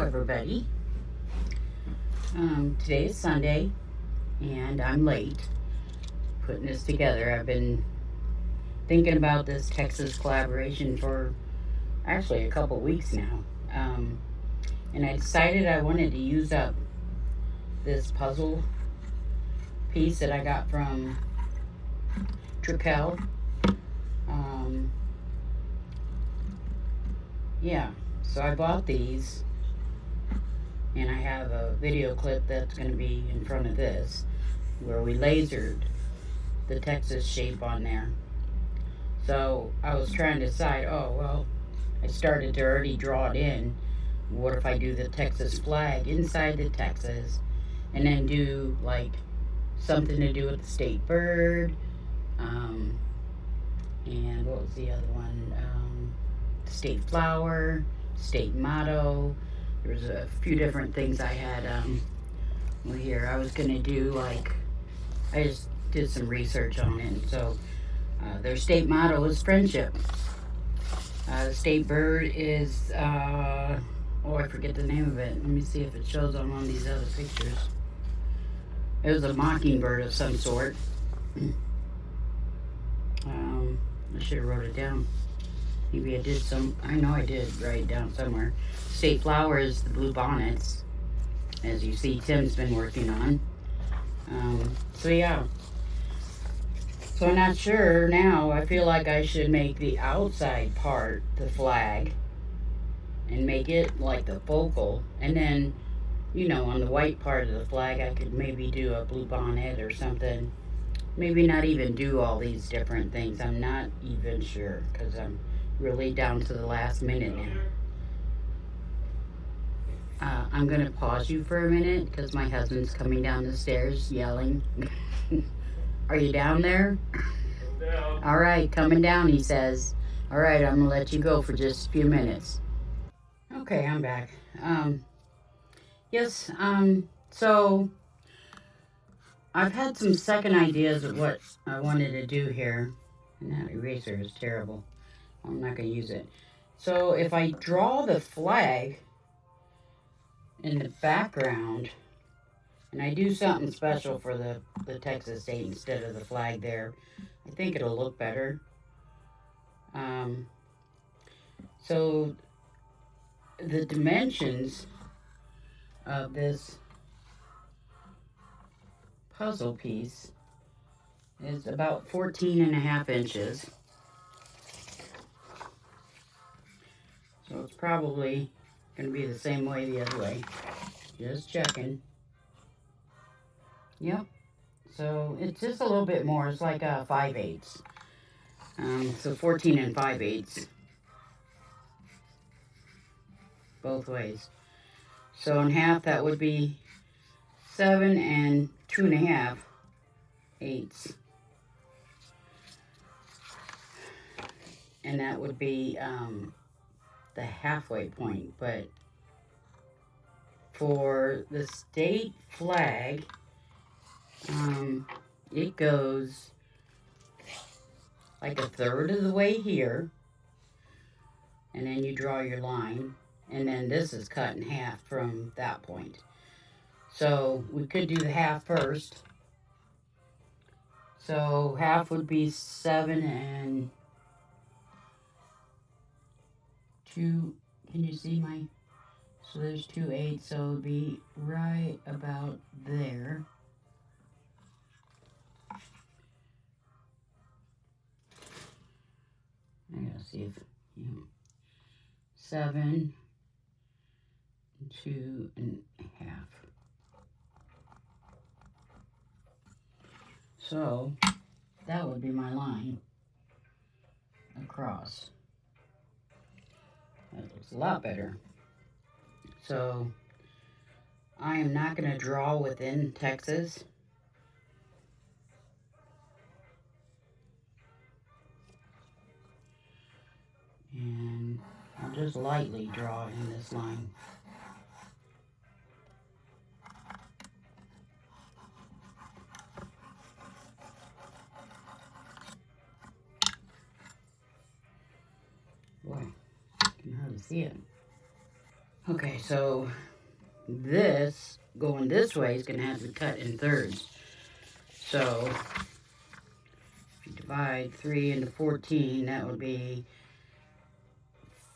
everybody. Today is Sunday and I'm late putting this together. I've been thinking about this Texas collaboration for actually a couple weeks now. And I decided I wanted to use up this puzzle piece that I got from Trical. Yeah, so I bought these and I have a video clip that's going to be in front of this where we lasered the Texas shape on there. So I was trying to decide, oh, well, I started to already draw it in. What if I do the Texas flag inside the Texas and then do like something to do with the state bird? And what was the other one? State flower, state motto. There was a few different things I had here. I was going to do like, I just did some research on it. So their state motto is friendship. The state bird is, I forget the name of it. Let me see if it shows on one of these other pictures. It was a mockingbird of some sort. I should have wrote it down. Maybe I did I know I did write it down somewhere. State flower is the blue bonnets, as you see Tim's been working on. So yeah. So I'm not sure now. I feel like I should make the outside part the flag and make it like the focal. And then, you know, on the white part of the flag, I could maybe do a blue bonnet or something. Maybe not even do all these different things. I'm not even sure because I'm really down to the last minute now. I'm going to pause you for a minute because my husband's coming down the stairs yelling. Are you down there? Down. All right, coming down, he says. All right, I'm going to let you go for just a few minutes. Okay, I'm back. Yes, so I've had some second ideas of what I wanted to do here. And that eraser is terrible. I'm not going to use it. So if I draw the flag in the background, and I do something special for the Texas state instead of the flag there, I think it'll look better. So the dimensions of this puzzle piece is about 14.5 inches. So it's probably going to be the same way the other way. Just checking. Yep. So it's just a little bit more. It's like 5/8. So 14 and 5/8. Both ways. So in half that would be 7 and 2.5 eighths. And that would be the halfway point. But for the state flag, it goes like a third of the way here. And then you draw your line. And then this is cut in half from that point. So we could do the half first. So half would be 7 and 2. Can you see my? So there's 2/8. So it would be right about there. I gotta see if 7 and 2.5. So that would be my line across. That looks a lot better. So I am not going to draw within Texas. And I'll just lightly draw in this line. Boy, I can hardly see it. Okay, so this, going this way, is going to have to be cut in thirds. So, if you divide 3 into 14, that would be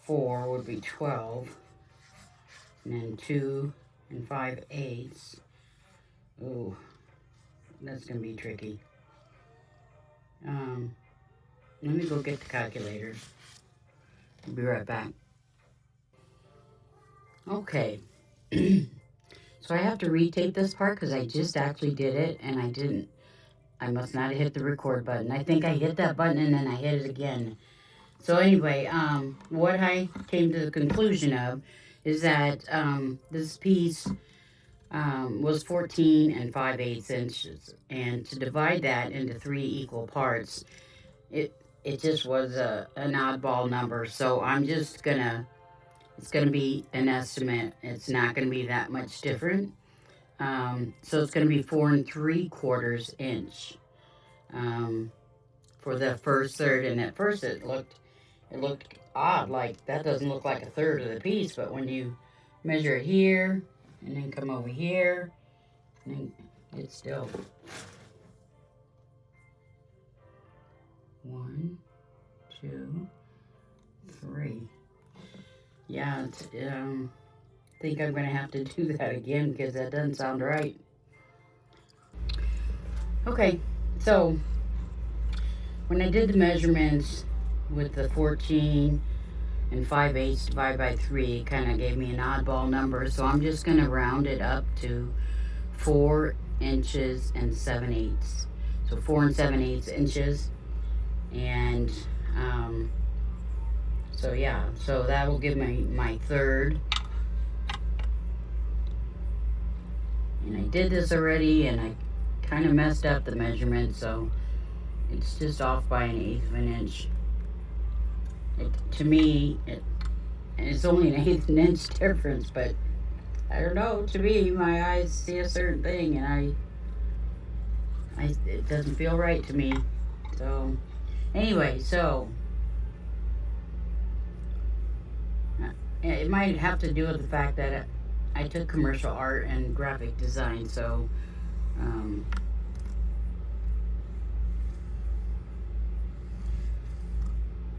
4 would be 12. And then 2 and 5/8. Ooh, that's going to be tricky. Let me go get the calculator. I'll be right back. Okay. So I have to retape this part because I just actually did it and I didn't. I must not have hit the record button. I think I hit that button and then I hit it again. So anyway, what I came to the conclusion of is that this piece was 14 and 5/8 inches. And to divide that into 3 equal parts, it just was an oddball number. So I'm just gonna, it's gonna be an estimate. It's not gonna be that much different. So it's gonna be 4 3/4 inch for the first third. And at first it looked odd, like that doesn't look like a third of the piece, but when you measure it here and then come over here, and then it's still 1, 2, 3. Yeah, it's, I think I'm gonna have to do that again because that doesn't sound right. Okay, so when I did the measurements with the 14 and 5/8 divided by 3, kind of gave me an oddball number, so I'm just going to round it up to 4 inches and 7/8. So 4 and 7/8 inches, and so yeah, so that will give me my third. And I did this already, and I kind of messed up the measurement, so it's just off by 1/8 of an inch. To me, it's only 1/8 of an inch difference, but I don't know. To me, my eyes see a certain thing, and it doesn't feel right to me. So, anyway, so it might have to do with the fact that I took commercial art and graphic design, so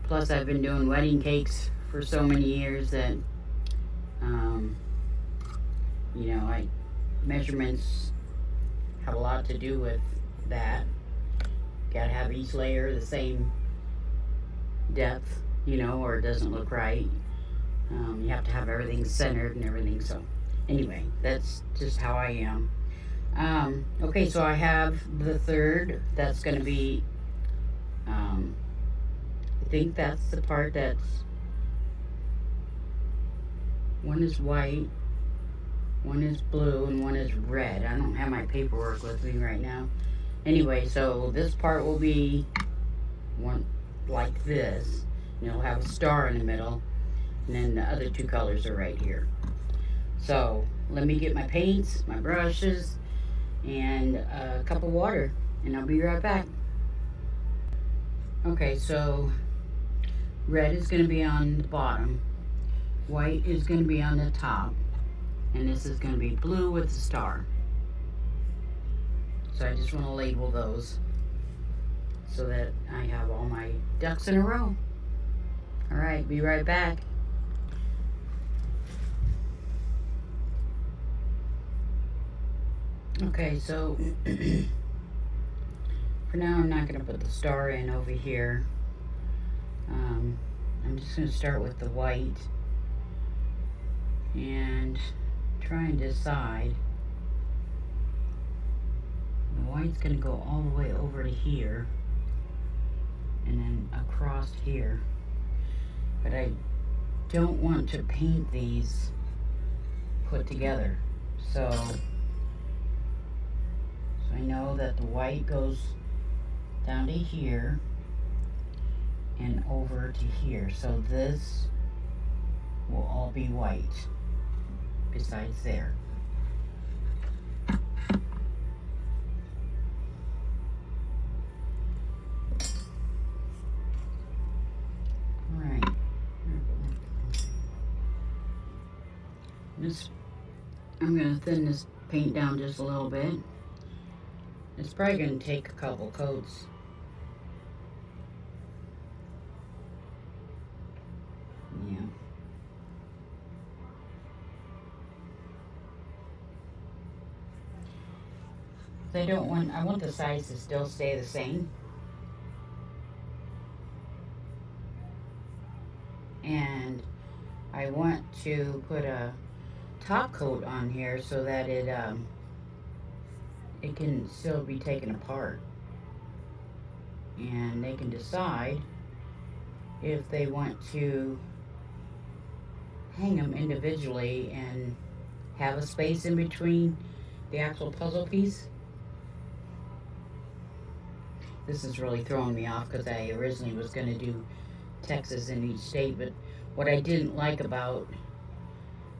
plus I've been doing wedding cakes for so many years that you know, measurements have a lot to do with that. Gotta have each layer the same depth, you know, or it doesn't look right. You have to have everything centered and everything. So anyway, that's just how I am. Okay, so I have the third. That's going to be, I think that's the part that's, one is white, one is blue, and one is red. I don't have my paperwork with me right now. Anyway, so this part will be one like this. And it'll have a star in the middle. And then the other 2 colors are right here. So let me get my paints, my brushes, and a cup of water, and I'll be right back. Okay, so red is going to be on the bottom, white is going to be on the top, and this is going to be blue with a star. So I just want to label those so that I have all my ducks in a row. All right, be right back. Okay, so for now I'm not going to put the star in over here. I'm just going to start with the white and try and decide. The white's going to go all the way over to here and then across here. But I don't want to paint these put together. So I know that the white goes down to here and over to here. So this will all be white besides there. Alright. This, I'm going to thin this paint down just a little bit. It's probably going to take a couple coats. Yeah. I want the sides to still stay the same. And I want to put a top coat on here so that it can still be taken apart. And they can decide if they want to hang them individually and have a space in between the actual puzzle piece. This is really throwing me off because I originally was going to do Texas in each state, but what I didn't like about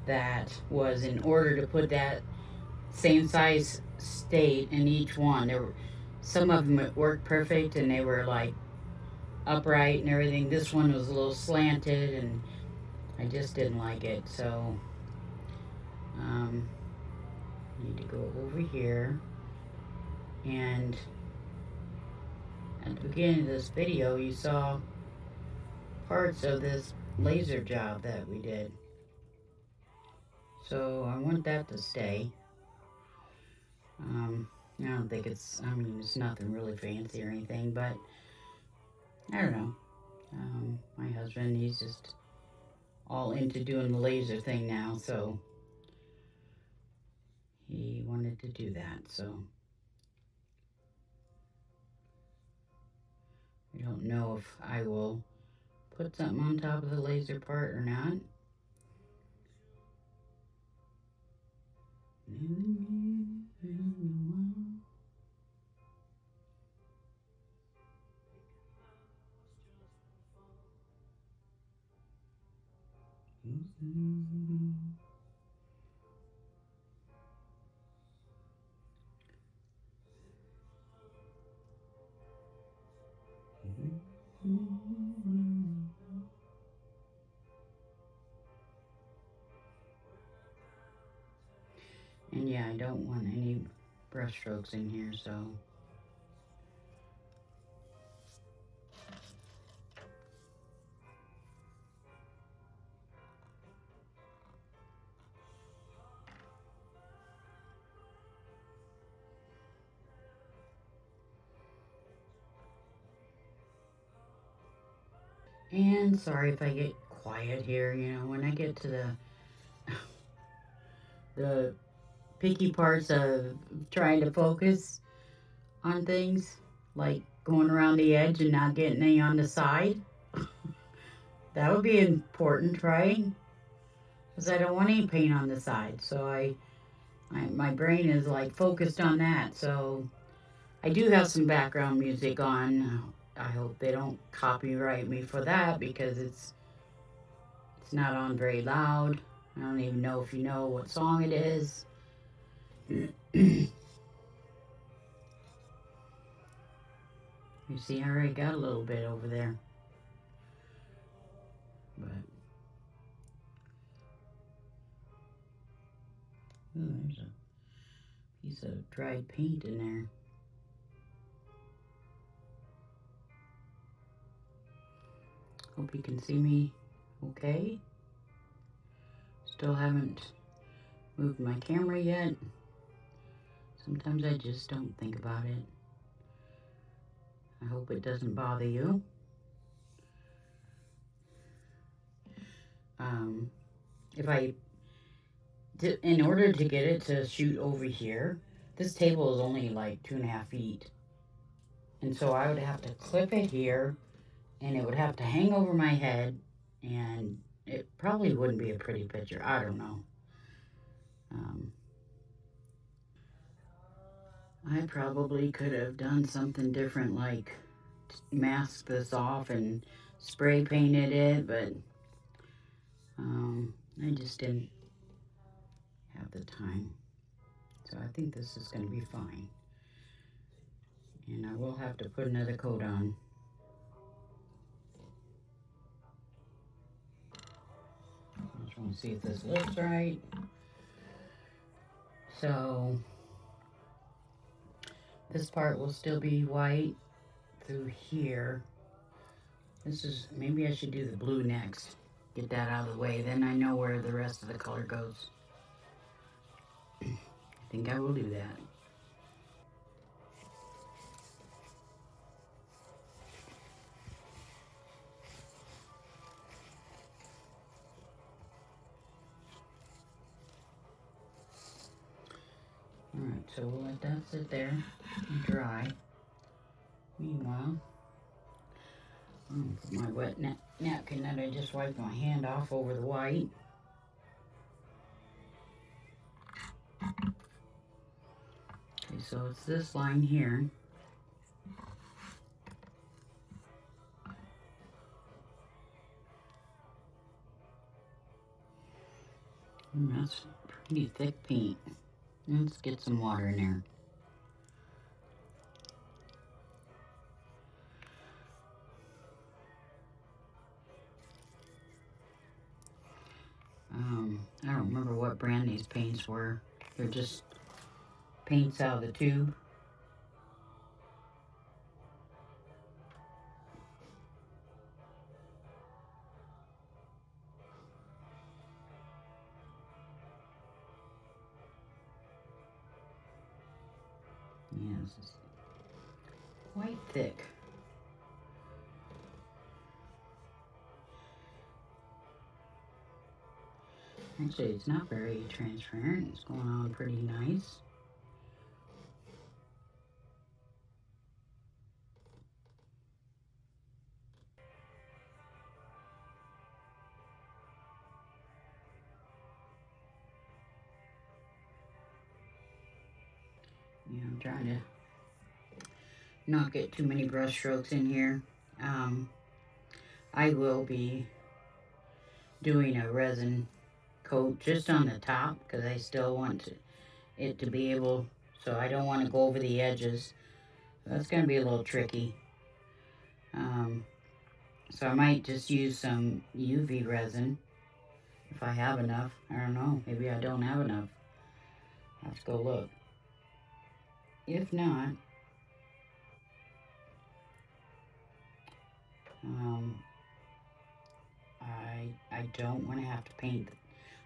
that was in order to put that same size state in each one, there were some of them worked perfect and they were like upright and everything. This one was a little slanted and I just didn't like it. So need to go over here, and at the beginning of this video you saw parts of this laser job that we did. So I want that to stay. I don't think it's, I mean, it's nothing really fancy or anything, but I don't know. My husband, he's just all into doing the laser thing now, so he wanted to do that. So I don't know if I will put something on top of the laser part or not. And yeah, I don't want any brush strokes in here, so. And sorry if I get quiet here, you know, when I get to the picky parts of trying to focus on things, like going around the edge and not getting any on the side. That would be important, right? Because I don't want any paint on the side, so my brain is like focused on that. So I do have some background music on. I hope they don't copyright me for that because it's not on very loud. I don't even know if you know what song it is. You see, I already got a little bit over there. But there's a piece of dried paint in there. Hope you can see me okay. Still haven't moved my camera yet. Sometimes I just don't think about it. I hope it doesn't bother you. In order to get it to shoot over here, this table is only like 2.5 feet. And so I would have to clip it here, and it would have to hang over my head, and it probably wouldn't be a pretty picture. I don't know. I probably could have done something different, like mask this off and spray painted it, but I just didn't have the time. So I think this is going to be fine. And I will have to put another coat on. I just want to see if this looks right. So this part will still be white through here. This is, maybe I should do the blue next. Get that out of the way, then I know where the rest of the color goes. I think I will do that. Alright, so we'll let that sit there and dry. Meanwhile, I'll put my wet napkin that I just wiped my hand off over the white. Okay, so it's this line here. And that's pretty thick paint. Let's get some water in there. I don't remember what brand these paints were. They're just paints out of the tube. Yeah, this is quite thick. Actually, it's not very transparent. It's going on pretty nice. Yeah, I'm trying to not get too many brush strokes in here. I will be doing a resin coat just on the top because I still want it to be able, so I don't want to go over the edges. That's going to be a little tricky. So I might just use some UV resin if I have enough. I don't know, maybe I don't have enough. I'll have to go look. If not, I don't want to have to paint.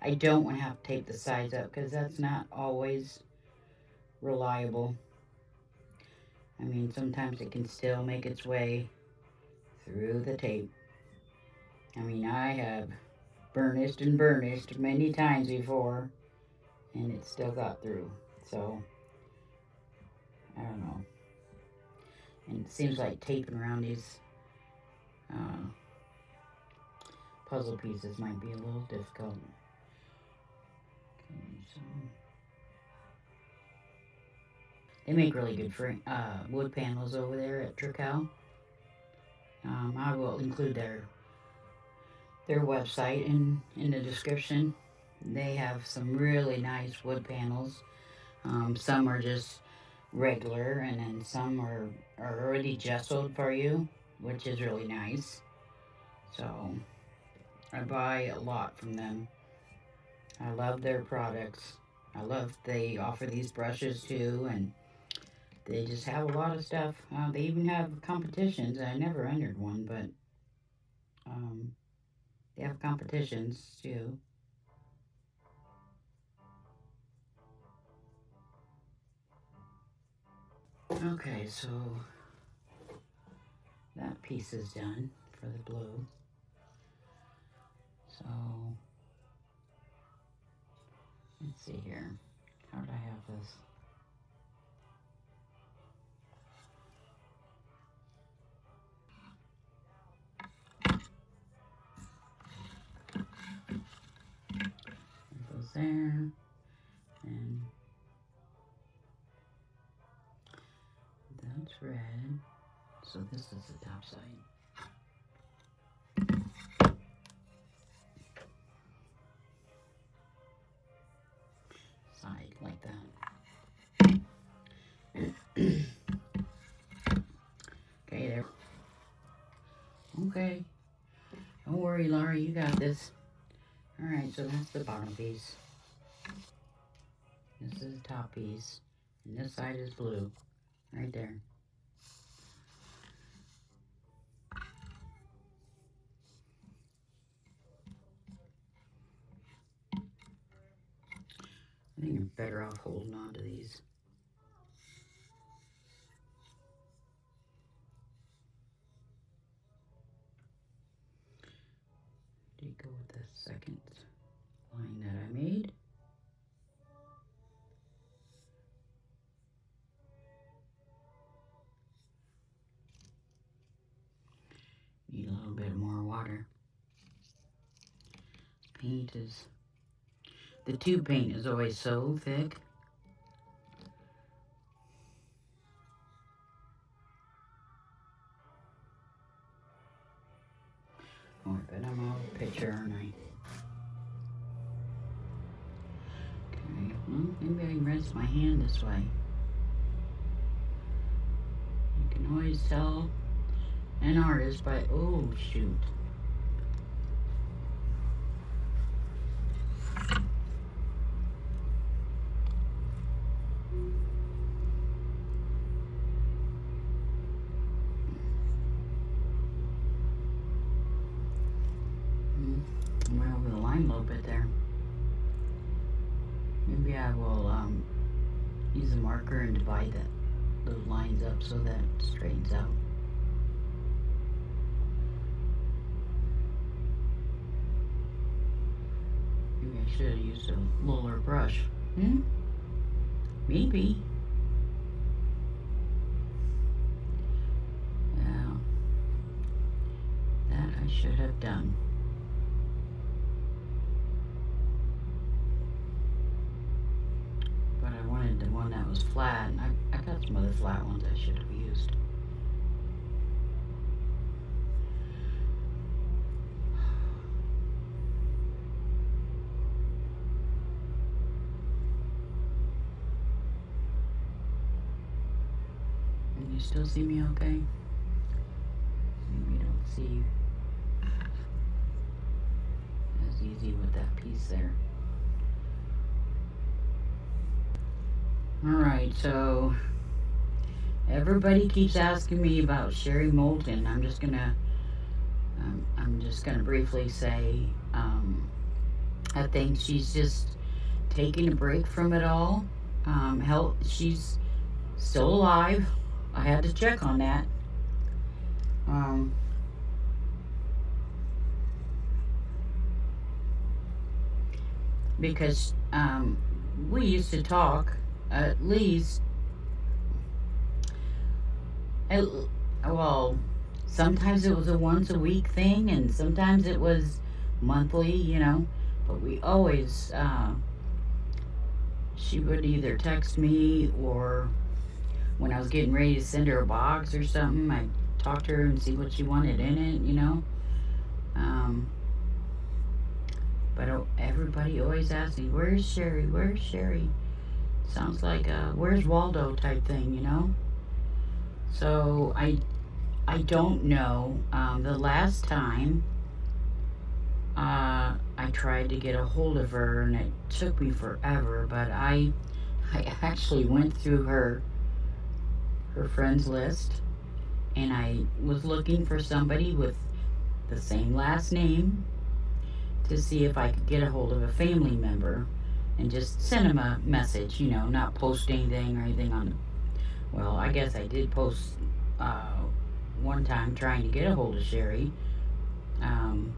I don't want to have to tape the sides up because that's not always reliable. I mean, sometimes it can still make its way through the tape. I mean, I have burnished and burnished many times before, and it still got through. So, I don't know. And it seems like taping around these puzzle pieces might be a little difficult. Okay, so they make really good wood panels over there at Trical. I will include their website in the description. They have some really nice wood panels. Some are just regular, and then some are already gessoed for you, which is really nice. So I buy a lot from them. I love their products. I love they offer these brushes too, and they just have a lot of stuff. They even have competitions. I never entered one, but they have competitions too. Okay, so that piece is done for the blue. So let's see here. How did I have this? It goes there, and that's red. So this is the top side. Side like that. Okay, there. Okay. Don't worry, Laura, you got this. Alright, so that's the bottom piece. This is the top piece, and this side is blue, right there. I think I'm better off holding on to these. Did you go with the second line that I made? Need a little bit more water. Paint is, the tube paint is always so thick. Oh, but I'm out of the picture, aren't I? Okay, well, maybe I can rinse my hand this way. You can always tell an artist by, oh shoot. I went over the line a little bit there. Maybe I will use a marker and divide those lines up so that it straightens out. Maybe I should have used a roller brush. Maybe. Yeah. That I should have done. But I wanted the one that was flat, and I got some other flat ones I should have used. Can you still see me okay? Maybe you don't see as easy with that piece there. Alright, so everybody keeps asking me about Sherry Moulton. I'm just gonna briefly say I think she's just taking a break from it all. She's still alive. I had to check on that. Because we used to talk at least, well, sometimes it was a once a week thing, and sometimes it was monthly, you know. But we always, she would either text me, or when I was getting ready to send her a box or something, I'd talk to her and see what she wanted in it, you know. But everybody always asks me, where's Sherry? Where's Sherry? Sounds like a where's Waldo type thing, you know. So I don't know. The last time I tried to get a hold of her, and it took me forever, but I actually went through her friends list, and I was looking for somebody with the same last name to see if I could get a hold of a family member and just send him a message, you know, not post anything or anything on. Well, I guess I did post one time trying to get a hold of Sherry, and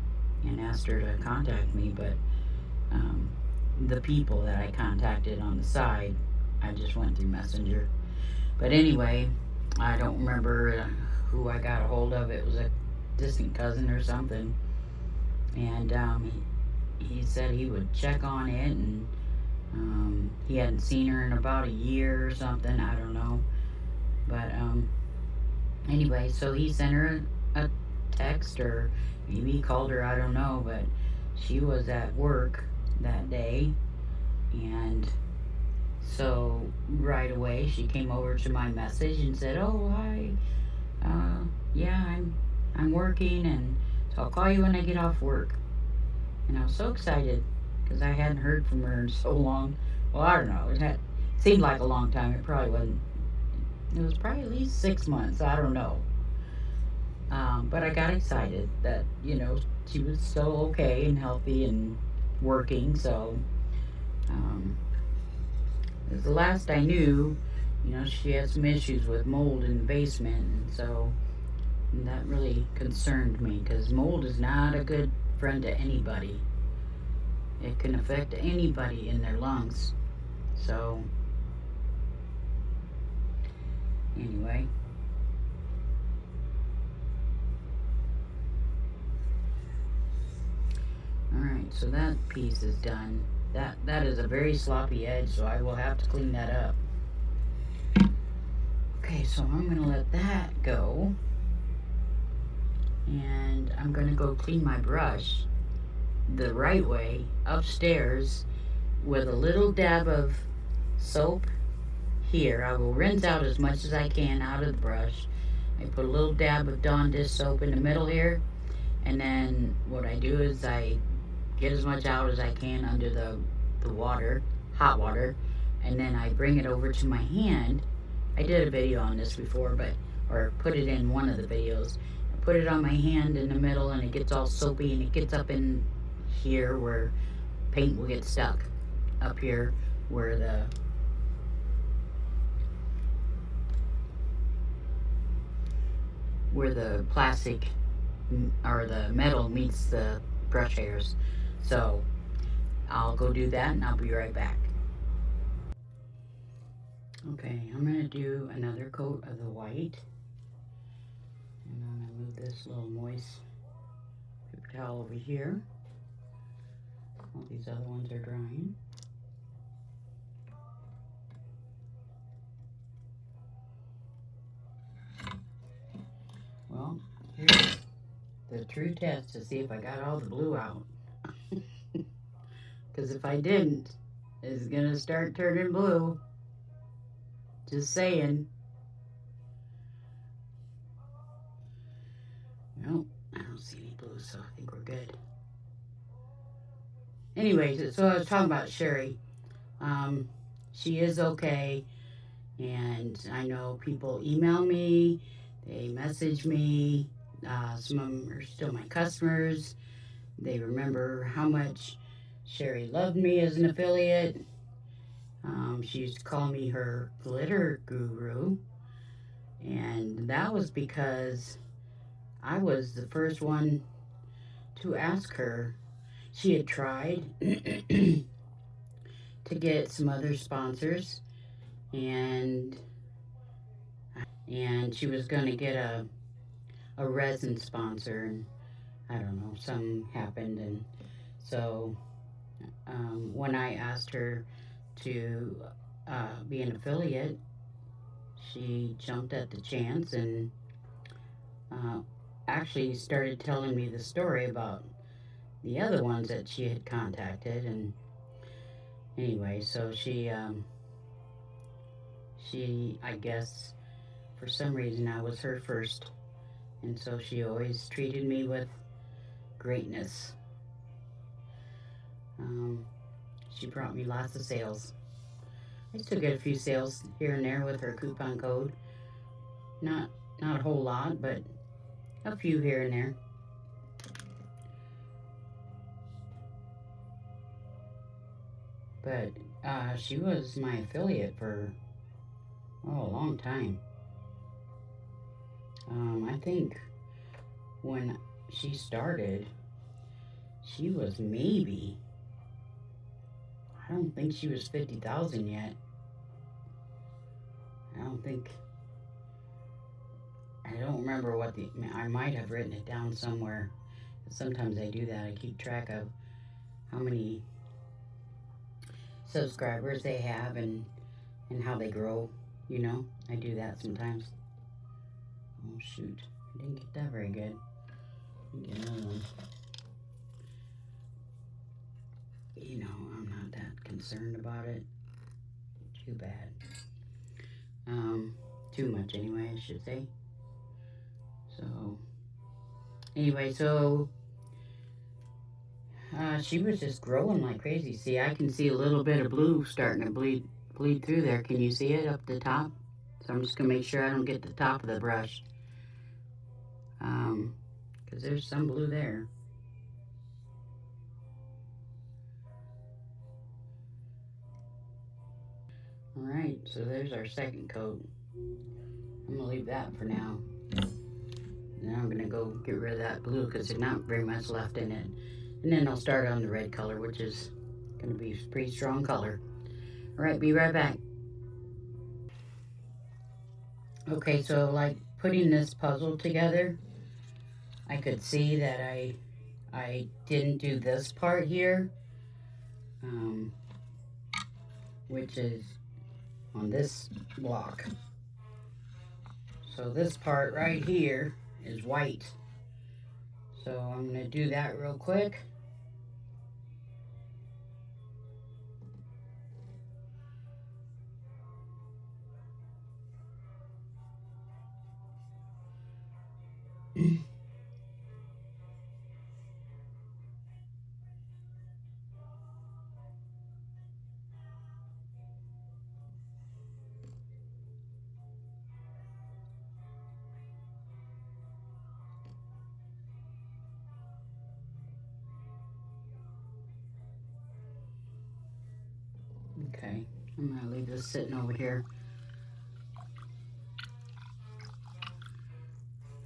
asked her to contact me, but the people that I contacted on the side, I just went through Messenger. But anyway, I don't remember who I got a hold of. It was a distant cousin or something, and he said he would check on it, and he hadn't seen her in about a year or something. I don't know, but anyway, so he sent her a text, or maybe he called her, I don't know, but she was at work that day, and so right away she came over to my message and said, oh, hi, yeah, I'm working, and so I'll call you when I get off work. And I was so excited because I hadn't heard from her in so long. Well, I don't know. Seemed like a long time. It probably wasn't. It was probably at least 6 months. I don't know. But I got excited that, she was still okay and healthy and working. So, um, it was the last I knew, she had some issues with mold in the basement. And so that really concerned me because mold is not a good friend to anybody. It can affect anybody in their lungs. So, anyway. Alright, so that piece is done. That is a very sloppy edge, so I will have to clean that up. Okay, so I'm going to let that go. And I'm going to go clean my brush the right way upstairs with a little dab of soap here. I will rinse out as much as I can out of the brush. I put a little dab of Dawn dish soap in the middle here. And then what I do is I get as much out as I can under the water, hot water, and then I bring it over to my hand. I did a video on this before, or put it in one of the videos. I put it on my hand in the middle and it gets all soapy and it gets up in here where paint will get stuck. Up here where the plastic or the metal meets the brush hairs. So I'll go do that and I'll be right back. Okay, I'm going to do another coat of the white. And I'm going to move this little moist paper towel over here. All these other ones are drying. Well, here's the true test to see if I got all the blue out. Because if I didn't, it's going to start turning blue. Just saying. Nope, I don't see any blue, so I think we're good. Anyways, so I was talking about Sherry. She is okay, and I know people email me, they message me. Some of them are still my customers. They remember how much Sherry loved me as an affiliate. She used to call me her glitter guru, and that was because I was the first one to ask her. She had tried to get some other sponsors, and she was going to get a resin sponsor, and I don't know, something happened, and so when I asked her to be an affiliate, she jumped at the chance and actually started telling me the story about the other ones that she had contacted. And anyway, so she I guess for some reason I was her first, and so she always treated me with greatness. She brought me lots of sales. I still get a few sales here and there with her coupon code. Not a whole lot, but a few here and there. But she was my affiliate for a long time. I think when she started, she was maybe, I don't think she was 50,000 yet. I don't remember I might have written it down somewhere. Sometimes I do that. I keep track of how many subscribers they have and how they grow, I do that sometimes. Oh shoot, I didn't get that very good. Let me get another one. I'm not that concerned about it. Too bad. Too much anyway, I should say. So, anyway, so She was just growing like crazy. See, I can see a little bit of blue starting to bleed through there. Can you see it up the top? So I'm just gonna make sure I don't get the top of the brush. Because there's some blue there. Alright, so there's our second coat. I'm gonna leave that for now. Now I'm gonna go get rid of that blue because there's not very much left in it. And then I'll start on the red color, which is gonna be a pretty strong color. Alright, be right back. Okay, so like putting this puzzle together, I could see that I didn't do this part here, which is on this block. So this part right here is white. So I'm going to do that real quick. Okay, I'm going to leave this sitting over here.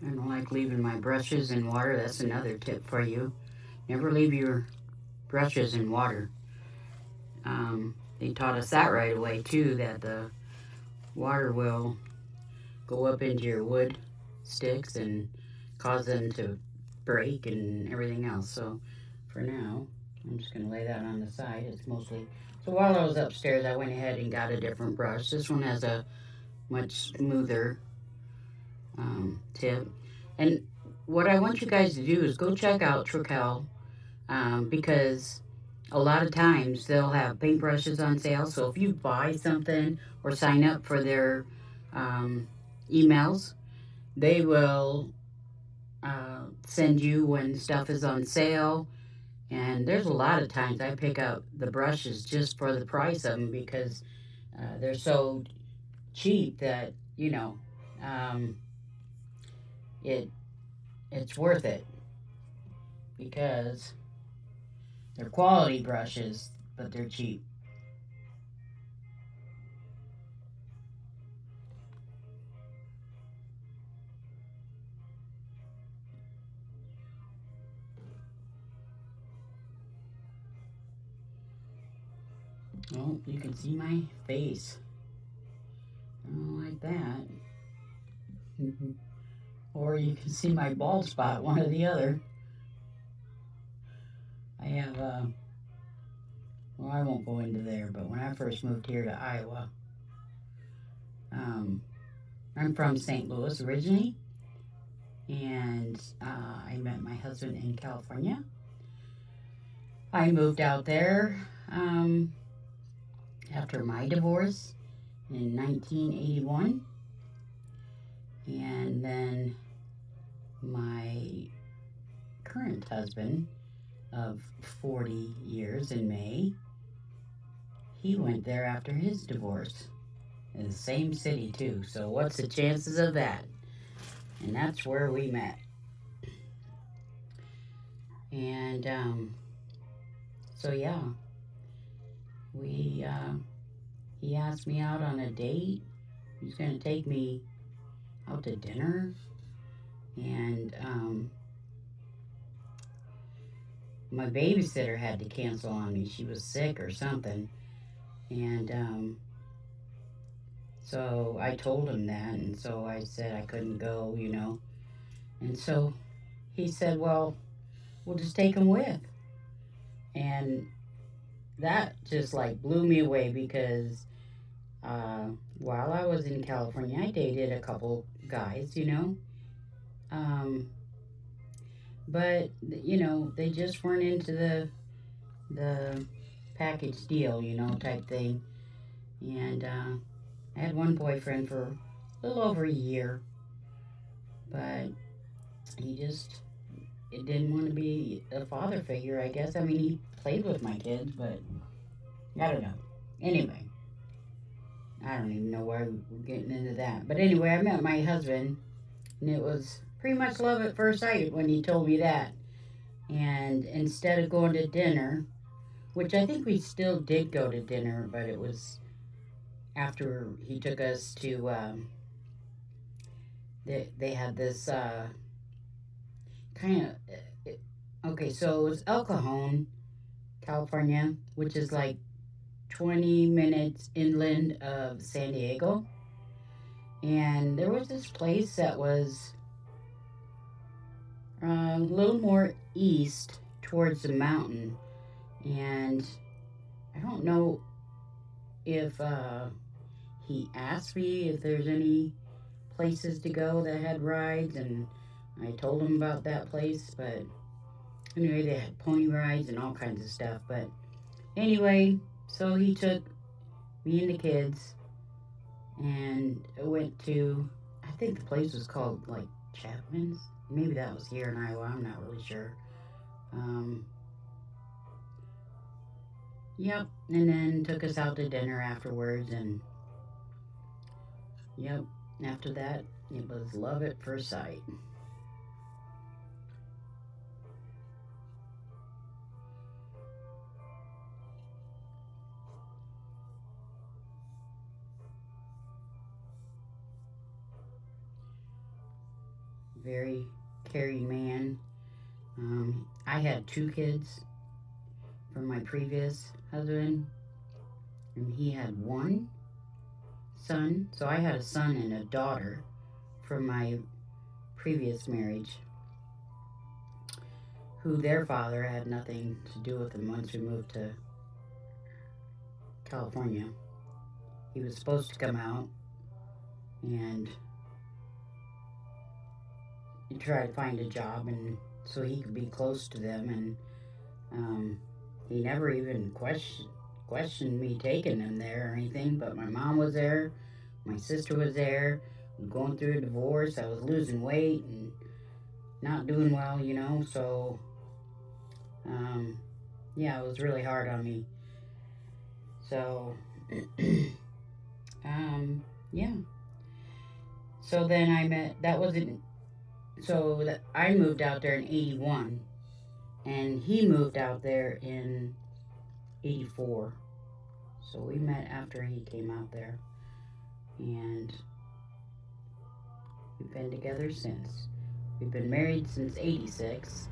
I don't like leaving my brushes in water. That's another tip for you. Never leave your brushes in water. They taught us that right away too, that the water will go up into your wood sticks and cause them to break and everything else. So for now, I'm just going to lay that on the side. It's mostly, so while I was upstairs, I went ahead and got a different brush. This one has a much smoother tip. And what I want you guys to do is go check out Trical, because a lot of times they'll have paintbrushes on sale. So if you buy something or sign up for their emails, they will send you when stuff is on sale. And there's a lot of times I pick up the brushes just for the price of them because they're so cheap that, you know, it's worth it because they're quality brushes, but they're cheap. Oh, you can see my face. I don't like that. Or you can see my bald spot, one or the other. I have, well, I won't go into there, but when I first moved here to Iowa, I'm from St. Louis originally, and I met my husband in California. I moved out there after my divorce in 1981, and then my current husband of 40 years in May, he went there after his divorce in the same city too. So what's the chances of that? And that's where we met. And so yeah, we he asked me out on a date. He's gonna take me out to dinner, and my babysitter had to cancel on me. She was sick or something, and so I told him that, and so I said I couldn't go, you know. And so he said, "Well, we'll just take him with." And that just like blew me away because while I was in California, I dated a couple guys, you know. Um, but you know, they just weren't into the package deal, you know, type thing. And I had one boyfriend for a little over a year, but he just didn't want to be a father figure, I guess. I mean, he played with my kids, but I don't know. Anyway, I don't even know why we're getting into that. But anyway, I met my husband, and it was pretty much love at first sight when he told me that. And instead of going to dinner, which I think we still did go to dinner, but it was after he took us to, they had this kind of, okay, so it was El Cajon, California, which is like 20 minutes inland of San Diego. And there was this place that was a little more east towards the mountain. And I don't know if he asked me if there's any places to go that had rides, and I told him about that place. But anyway, they had pony rides and all kinds of stuff. But anyway, so he took me and the kids and went to, I think the place was called like Chapman's. Maybe that was here in Iowa. I'm not really sure. Um, yep. And then took us out to dinner afterwards. And yep. After that, it was love at first sight. Very caring man. I had 2 kids from my previous husband, and he had 1 son. So I had a son and a daughter from my previous marriage, who their father had nothing to do with them once we moved to California. He was supposed to come out and try to find a job, and so he could be close to them. And he never even questioned me taking them there or anything. But my mom was there, my sister was there. I was going through a divorce. I was losing weight and not doing well, you know. So yeah, it was really hard on me. So yeah. So then I met. That wasn't. So that I moved out there in '81, and he moved out there in '84. So we met after he came out there, and we've been together since. We've been married since '86.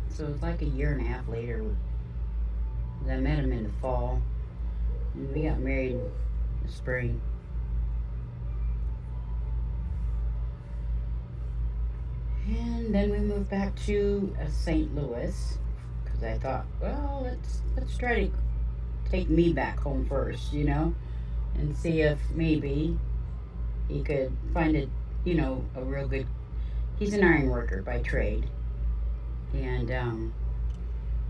So it's like a year and a half later. I met him in the fall, and we got married in the spring. And then we moved back to St. Louis because I thought, well, let's try to take me back home first, you know, and see if maybe he could find a real good. He's an iron worker by trade, and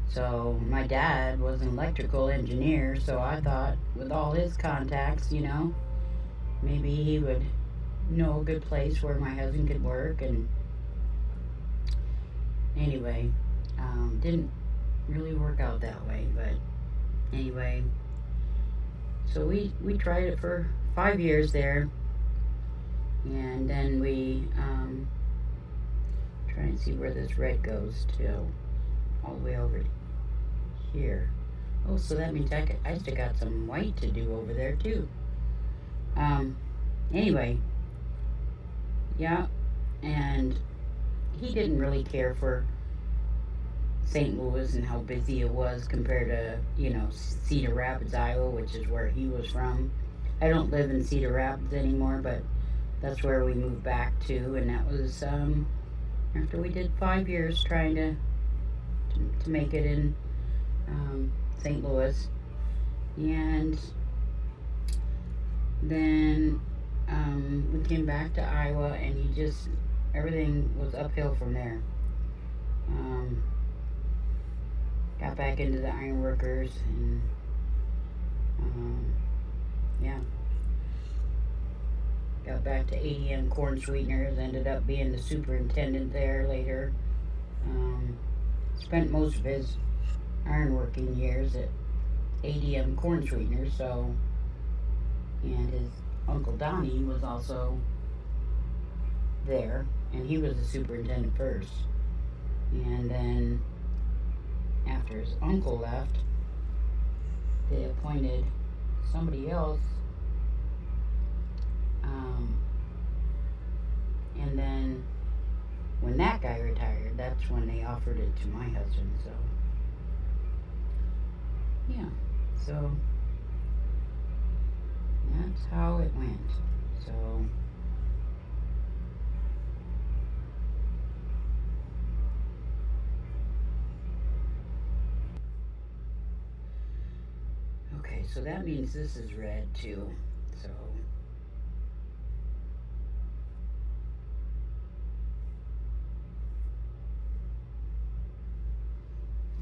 so my dad was an electrical engineer. So I thought, with all his contacts, maybe he would know a good place where my husband could work. And anyway, didn't really work out that way. But anyway, so we tried it for 5 years there, and then we try and see where this red goes to, all the way over here. Oh, so that means I still got some white to do over there too. Anyway, yeah, and he didn't really care for St. Louis and how busy it was compared to, Cedar Rapids, Iowa, which is where he was from. I don't live in Cedar Rapids anymore, but that's where we moved back to, and that was after we did 5 years trying to make it in St. Louis. And then we came back to Iowa, and everything was uphill from there. Got back into the ironworkers, and yeah, got back to ADM Corn Sweeteners. Ended up being the superintendent there later. spent most of his ironworking years at ADM corn sweeteners, so, and his Uncle Donnie was also there, and he was the superintendent first. And then after his uncle left, they appointed somebody else. And then when that guy retired, that's when they offered it to my husband. So, yeah. So that's how it went. So okay, so that means this is red too. So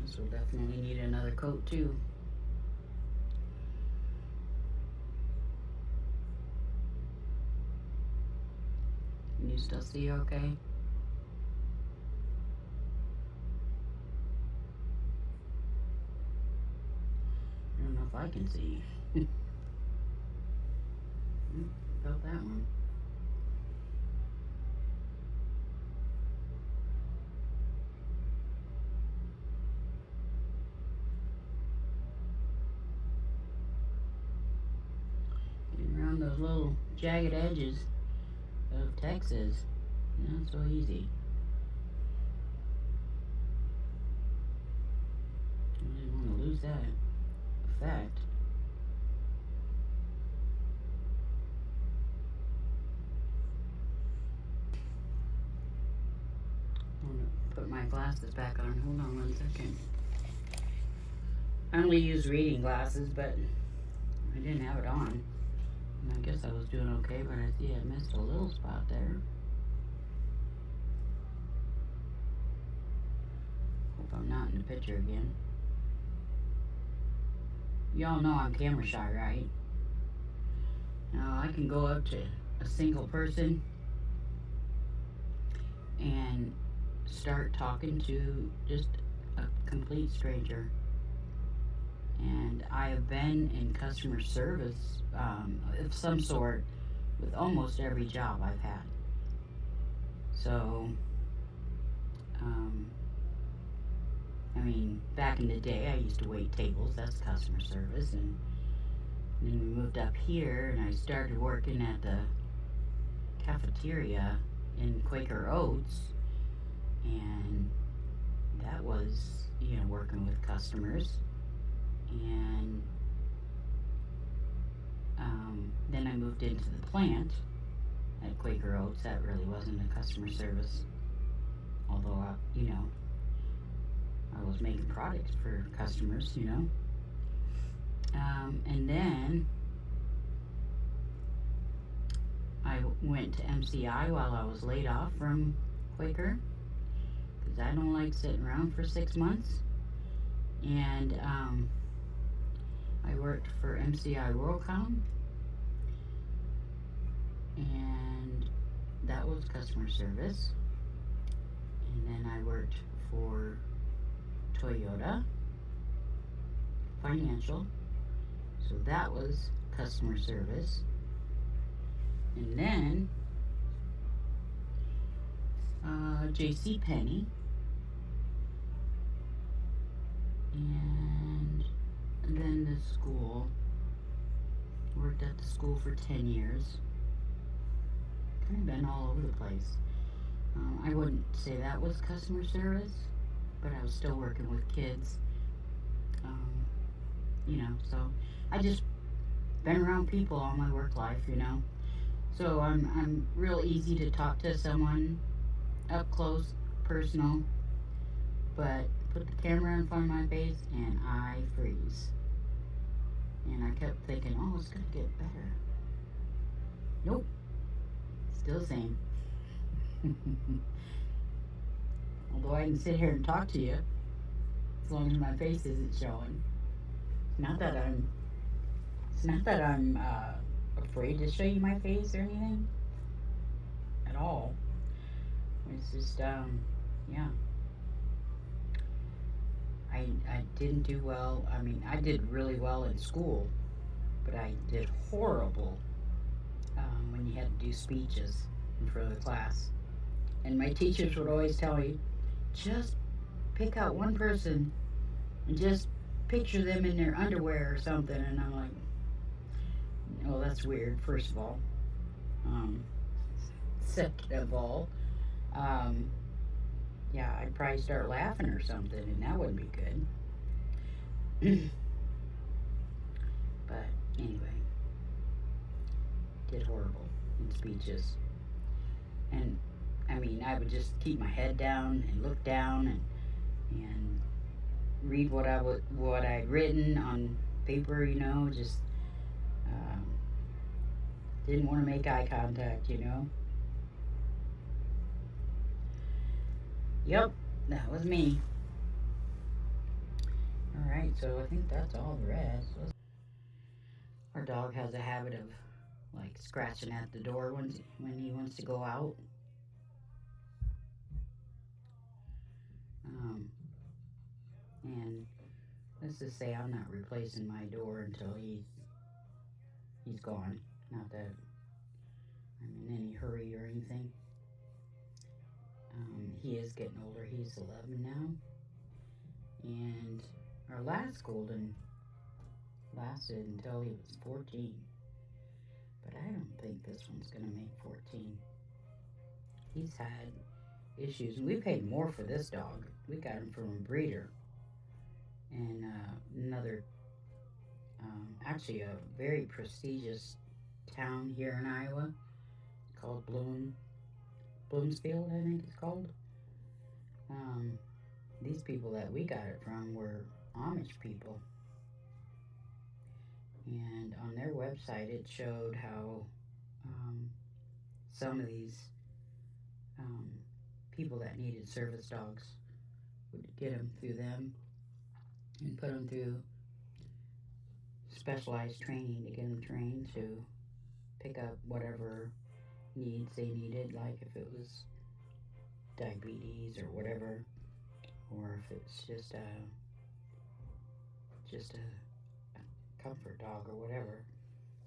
this will definitely need another coat too. Can you still see okay? I don't know if I can see. Felt that one. Getting around those little jagged edges of Texas, not so easy. I didn't want to lose that effect. I'm gonna put my glasses back on. Hold on 1 second. I only use reading glasses, but I didn't have it on. And I guess I was doing okay, but I see I missed a little spot there. Hope I'm not in the picture again. Y'all know I'm camera shy, right? Now I can go up to a single person and start talking to just a complete stranger. And I have been in customer service of some sort with almost every job I've had. So, I mean, back in the day, I used to wait tables. That's customer service. And then we moved up here, and I started working at the cafeteria in Quaker Oats, and that was, working with customers. And then I moved into the plant at Quaker Oats. That really wasn't a customer service, although I was making products for customers. And then I went to MCI while I was laid off from Quaker, because I don't like sitting around for 6 months. And I worked for MCI WorldCom, and that was customer service. And then I worked for Toyota Financial, so that was customer service. And then JC Penney, and then the school. Worked at the school for 10 years. Kind of been all over the place. I wouldn't say that was customer service, but I was still working with kids. So I just been around people all my work life, So I'm real easy to talk to someone up close, personal, but put the camera in front of my face and I freeze. And I kept thinking, oh, it's gonna get better. Nope, still the same. Although I can sit here and talk to you, as long as my face isn't showing. Not that I'm afraid to show you my face or anything at all. It's just yeah. I didn't do well. I mean, I did really well in school, but I did horrible when you had to do speeches in front of the class. And my teachers would always tell me, just pick out one person and just picture them in their underwear or something. And I'm like, well, that's weird, first of all. Um, Second of all, um, yeah, I'd probably start laughing or something, and that wouldn't be good. But anyway, did horrible in speeches. And I mean, I would just keep my head down and look down and read what I'd written on paper. Just um, didn't want to make eye contact. Yep, that was me. All right, so I think that's all the rest. Our dog has a habit of like scratching at the door when he wants to go out. Um, and let's just say I'm not replacing my door until he's gone. Not that I'm in any hurry or anything. He is getting older. He's 11 now, and our last golden lasted until he was 14. But I don't think this one's gonna make 14. He's had issues, and we paid more for this dog. We got him from a breeder, and another, actually a very prestigious town here in Iowa called Bloomsfield, I think it's called. Um, these people that we got it from were Amish people, and on their website it showed how some of these um, people that needed service dogs would get them through them and put them through specialized training to get them trained to pick up whatever needs they needed, like if it was diabetes or whatever, or if it's just a comfort dog or whatever,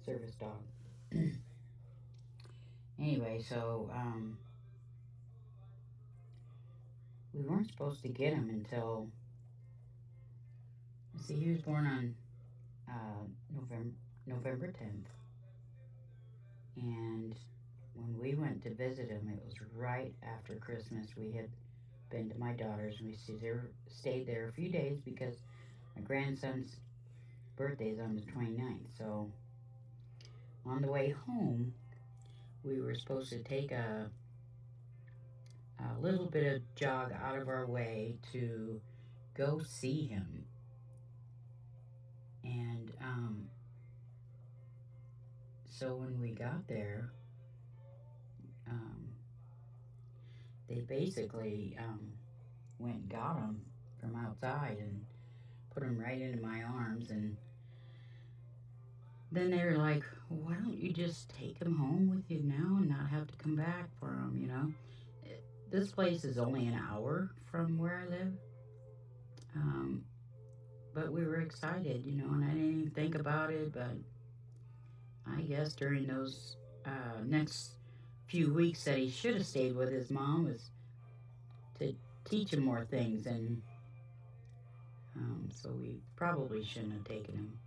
service dog. Anyway, so we weren't supposed to get him until, see, he was born on November 10th, and when we went to visit him, it was right after Christmas. We had been to my daughter's, and we stayed there a few days because my grandson's birthday is on the 29th. So on the way home, we were supposed to take a little bit of jog out of our way to go see him. And so when we got there, um, they basically went and got him from outside and put him right into my arms. And then they were like, why don't you just take him home with you now and not have to come back for him? This place is only an hour from where I live. But we were excited, and I didn't even think about it. But I guess during those next few weeks that he should have stayed with his mom was to teach him more things. And so we probably shouldn't have taken him.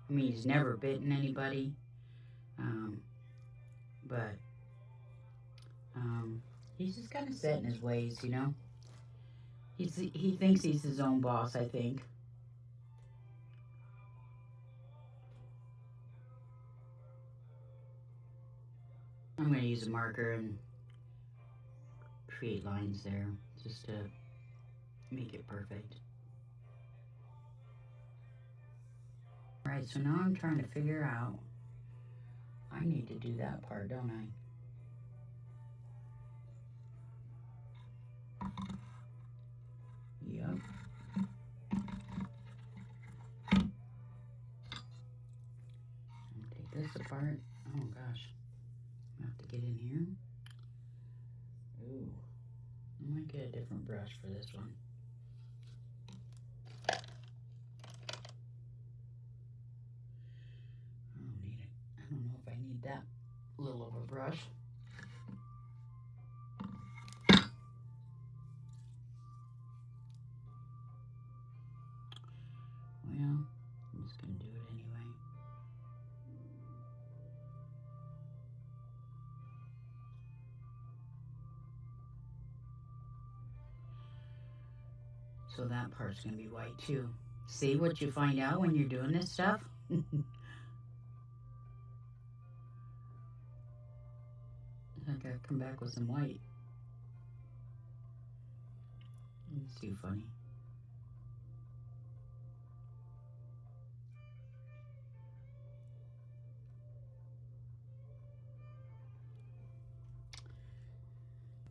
I mean, he's never bitten anybody. But he's just kind of set in his ways. He thinks he's his own boss, I think. I'm going to use a marker and create lines there just to make it perfect. Alright, so now I'm trying to figure out, I need to do that part, don't I? Yep. Take this apart. Oh gosh. I have to get in here. Ooh. Oh my might get a different brush for this one. I don't need it. I don't know if I need that little of a brush. Well, I'm just going to do it anyway. So that part's going to be white too. See what you find out when you're doing this stuff? I gotta come back with some white. It's too funny.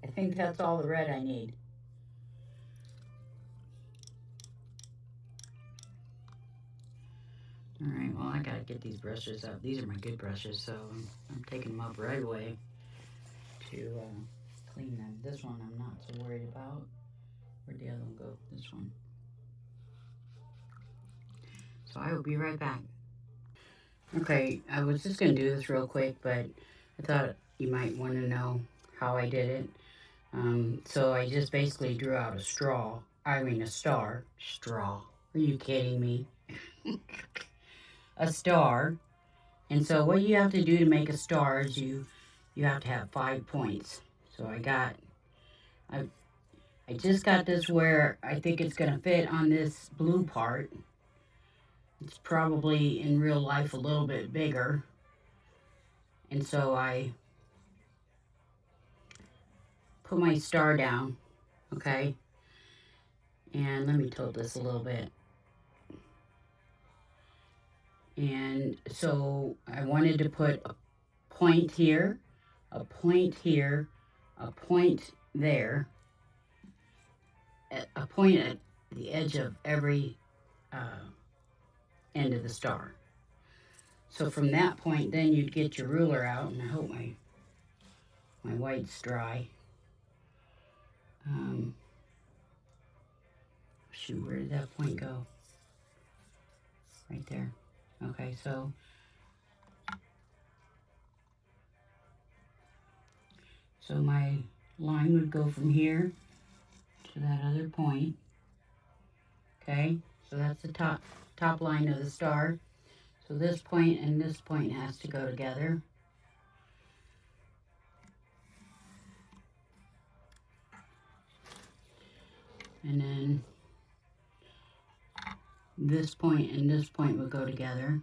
I think that's all the red I need. Alright, well I gotta get these brushes up. These are my good brushes, so I'm taking them up right away to clean them. This one I'm not so worried about. Where'd the other one go? This one. So I will be right back. Okay, I was just going to do this real quick, but I thought you might want to know how I did it. So I just basically drew out a straw. I mean a star. Straw. Are you kidding me? A star. And so what you have to do to make a star is you have to have 5 points. So I just got this where I think it's going to fit on this blue part. It's probably in real life a little bit bigger. And so I put my star down, okay? And let me tilt this a little bit. And so I wanted to put a point here, a point here, a point there, a point at the edge of every end of the star. So from that point, then you'd get your ruler out, and I hope my white's dry. Shoot, where did that point go? Right there. Okay, so my line would go from here to that other point. Okay, so that's the top line of the star. So this point and this point has to go together. And then this point and this point would go together.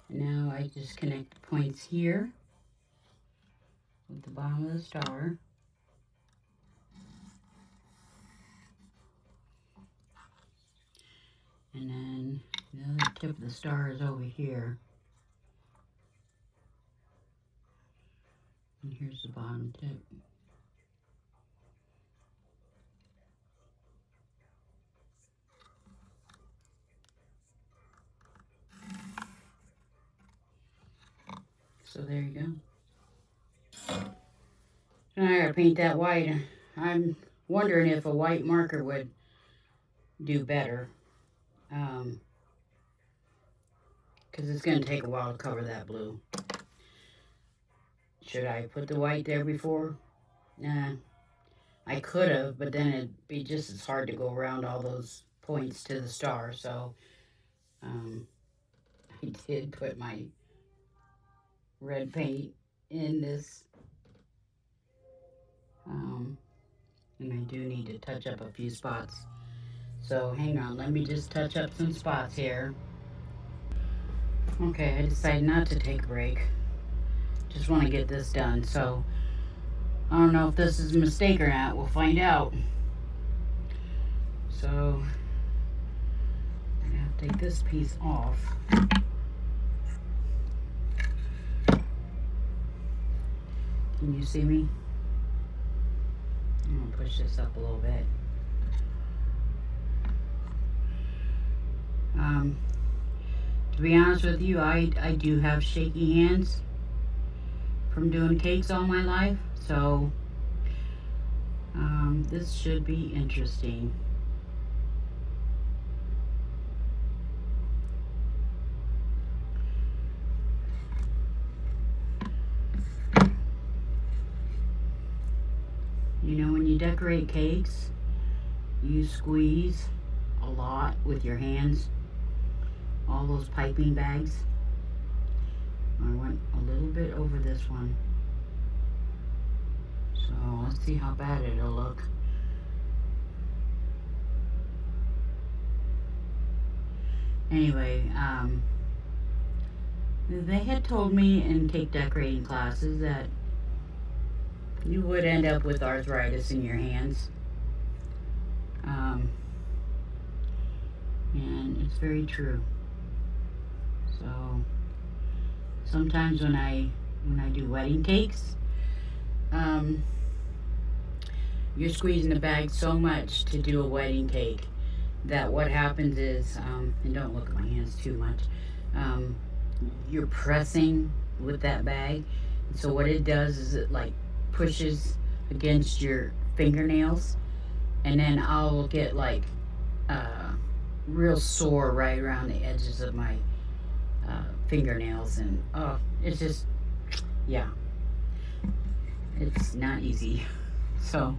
And now I just connect the points here with the bottom of the star. And then the other tip of the star is over here. And here's the bottom tip. So there you go. Now I gotta paint that white. I'm wondering if a white marker would do better. Because it's going to take a while to cover that blue. Should I put the white there before? Nah. I could have, but then it'd be just as hard to go around all those points to the star. So I did put my red paint in this. And I do need to touch up a few spots. So hang on, let me just touch up some spots here. Okay, I decided not to take a break. Just want to get this done. So I don't know if this is a mistake or not. We'll find out. So I'm gonna have to take this piece off. Can you see me? I'm gonna push this up a little bit. To be honest with you, I do have shaky hands from doing cakes all my life, so this should be interesting. You know, when you decorate cakes, you squeeze a lot with your hands. All those piping bags. I went a little bit over this one. So let's see how bad it'll look. Anyway, they had told me in cake decorating classes that you would end up with arthritis in your hands. And it's very true. So sometimes when I do wedding cakes, you're squeezing the bag so much to do a wedding cake that what happens is, and don't look at my hands too much, you're pressing with that bag. So what it does is it like pushes against your fingernails, and then I'll get like real sore right around the edges of my fingernails, and oh, it's just, yeah, it's not easy. So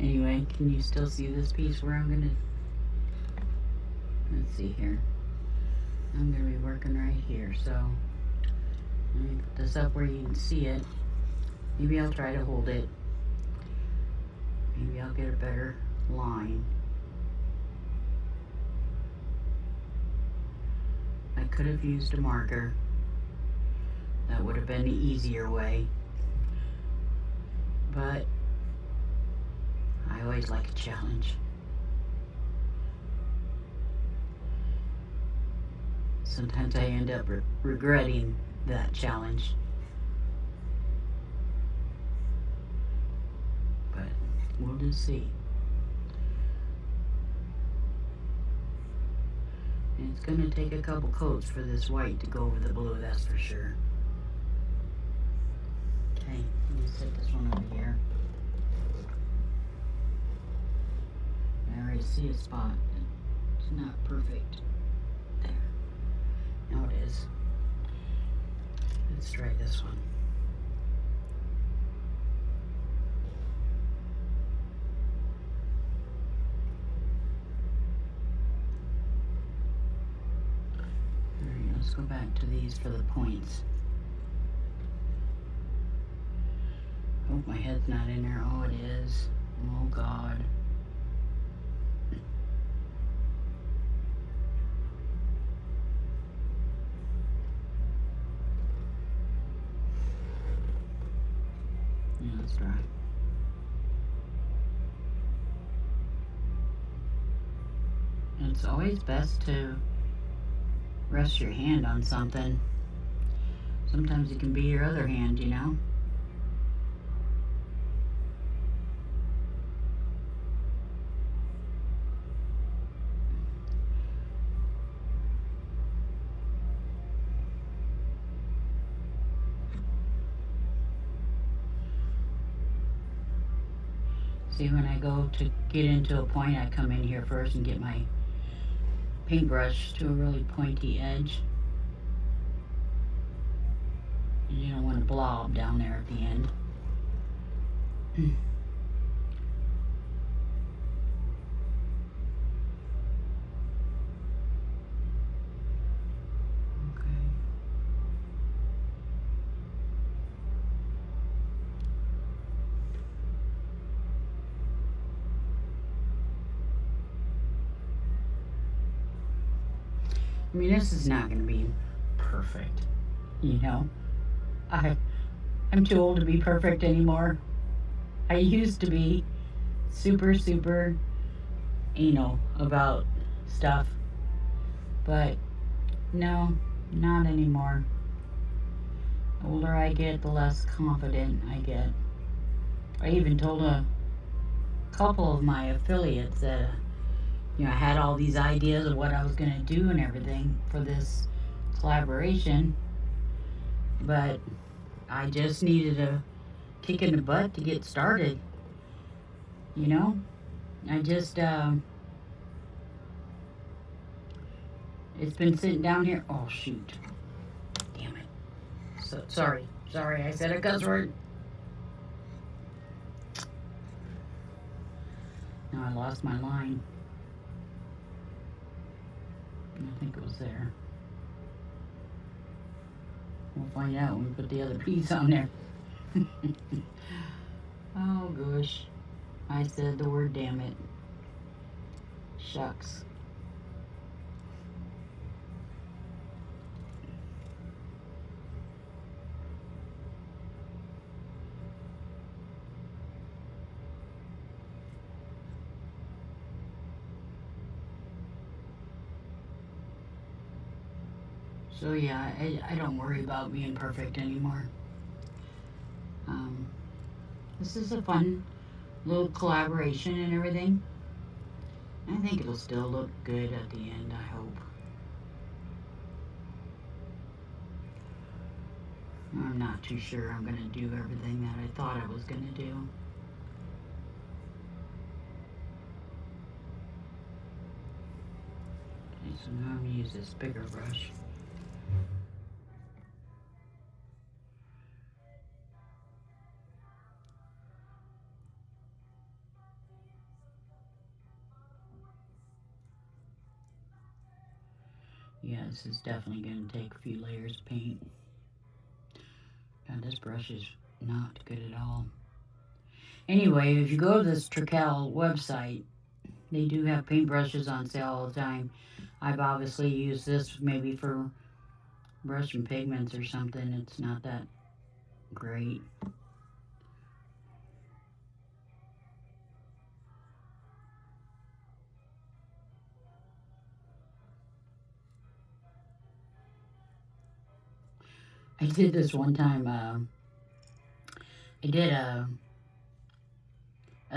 anyway, can you still see this piece where I'm gonna, let's see here, I'm gonna be working right here, so let me put this up where you can see it. Maybe I'll try to hold it, maybe I'll get a better line. I could have used a marker. That would have been the easier way. But I always like a challenge. Sometimes I end up regretting that challenge. But we'll just see. And it's going to take a couple coats for this white to go over the blue, that's for sure. Okay, let me set this one over here. I already see a spot. It's not perfect. There. Now it is. Let's try this one. Alright, let's go back to these for the points. Oh, my head's not in there. Oh, it is. Oh, God. Yeah, that's dry. It's always best to rest your hand on something. Sometimes it can be your other hand, you know? See, when I go to get into a point, I come in here first and get my paintbrush to a really pointy edge. And you don't want a blob down there at the end. I mean, this is not going to be perfect, you know. I'm too old to be perfect anymore. I used to be super anal about stuff, but no, not anymore. The older I get, the less confident I get. I even told a couple of my affiliates that, you know, I had all these ideas of what I was going to do and everything for this collaboration, but I just needed a kick in the butt to get started. You know, I just it's been sitting down here. Oh shoot, damn it! So sorry, I said a cuss word. Now I lost my line. I think it was there. We'll find out when we put the other piece on there. Oh gosh, I said the word damn it. Shucks. So yeah, I don't worry about being perfect anymore. Um, this is a fun little collaboration and everything. I think it'll still look good at the end, I hope. I'm not too sure I'm gonna do everything that I thought I was gonna do. Okay, so now I'm gonna use this bigger brush. Yeah, this is definitely gonna take a few layers of paint. God, this brush is not good at all. Anyway, if you go to this Trical website, they do have paintbrushes on sale all the time. I've obviously used this maybe for brush and pigments or something. It's not that great. I did this one time. I did a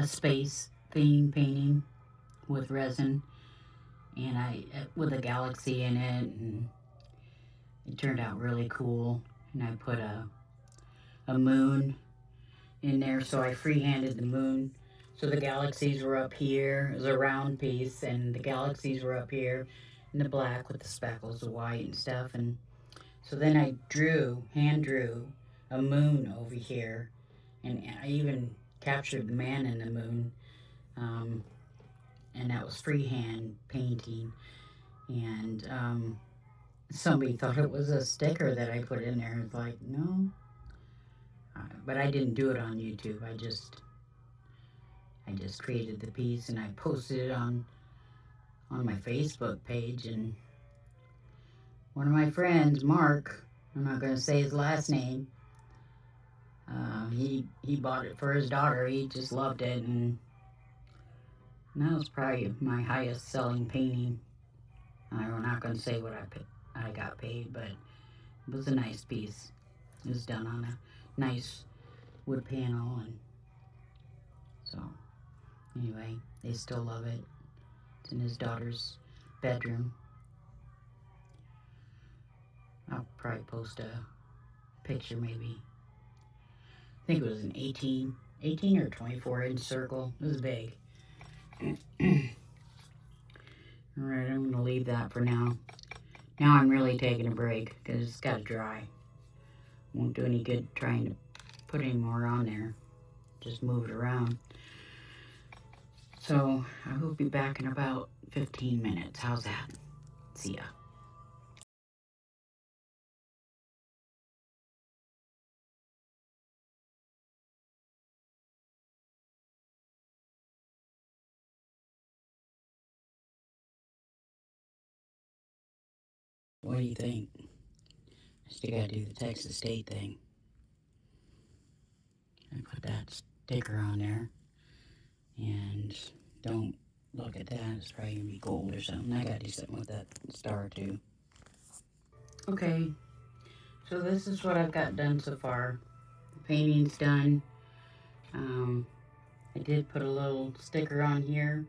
space theme painting with resin, and I with a galaxy in it, and it turned out really cool. And I put a moon in there, so I freehanded the moon. So the galaxies were up here. It was a round piece, and the galaxies were up here in the black with the speckles of white and stuff. And so then I hand drew a moon over here, and I even captured the man in the moon. Um, and that was freehand painting. And somebody thought it was a sticker that I put in there. It's like, no. But I didn't do it on YouTube. I just created the piece and I posted it on my Facebook page. And one of my friends, Mark, I'm not going to say his last name, he bought it for his daughter. He just loved it, and that was probably my highest selling painting. I'm not going to say what I got paid, but it was a nice piece. It was done on a nice wood panel, and so anyway, they still love it. It's in his daughter's bedroom. I'll probably post a picture maybe. I think it was an 18 or 24-inch circle. It was big. Alright, I'm going to leave that for now. Now I'm really taking a break because it's got to dry. Won't do any good trying to put any more on there. Just move it around. So I will be back in about 15 minutes. How's that? See ya. What do you think? I still gotta do the Texas State thing. I put that sticker on there. And don't look at that. It's probably gonna be gold or something. I gotta do something with that star too. Okay, so this is what I've got done so far. The painting's done. I did put a little sticker on here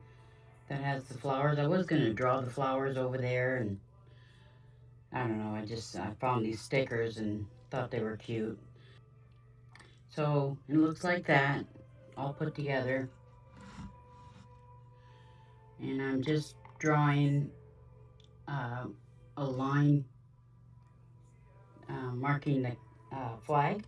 that has the flowers. I was gonna draw the flowers over there, and I don't know, I found these stickers and thought they were cute. So it looks like that, all put together. And I'm just drawing uh, a line marking the flag.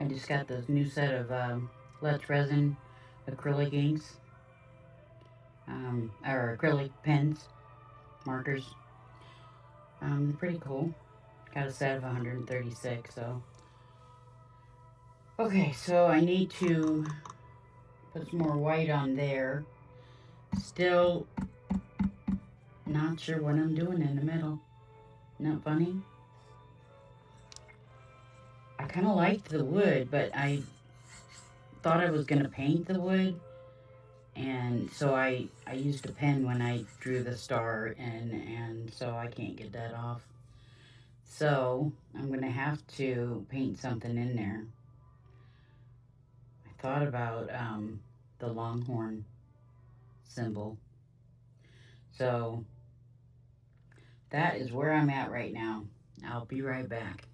I just got this new set of Let's Resin acrylic inks, or acrylic pens, markers. Pretty cool. Got a set of 136, so. Okay, so I need to put some more white on there. Still not sure what I'm doing in the middle. Not funny? I kind of liked the wood, but I thought I was going to paint the wood. And so I used a pen when I drew the star, and so I can't get that off. So I'm going to have to paint something in there. I thought about the longhorn symbol. So that is where I'm at right now. I'll be right back.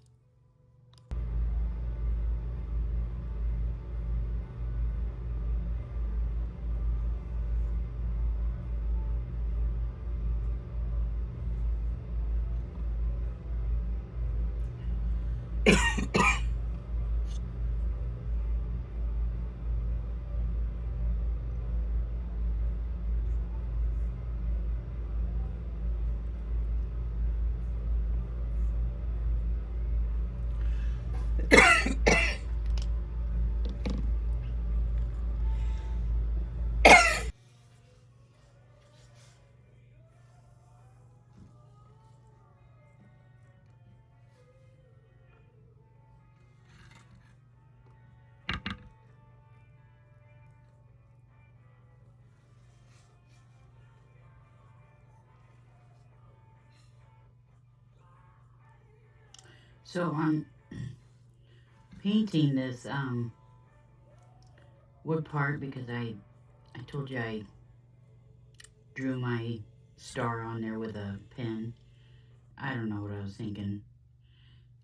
So I'm painting this wood part because I told you I drew my star on there with a pen. I don't know what I was thinking.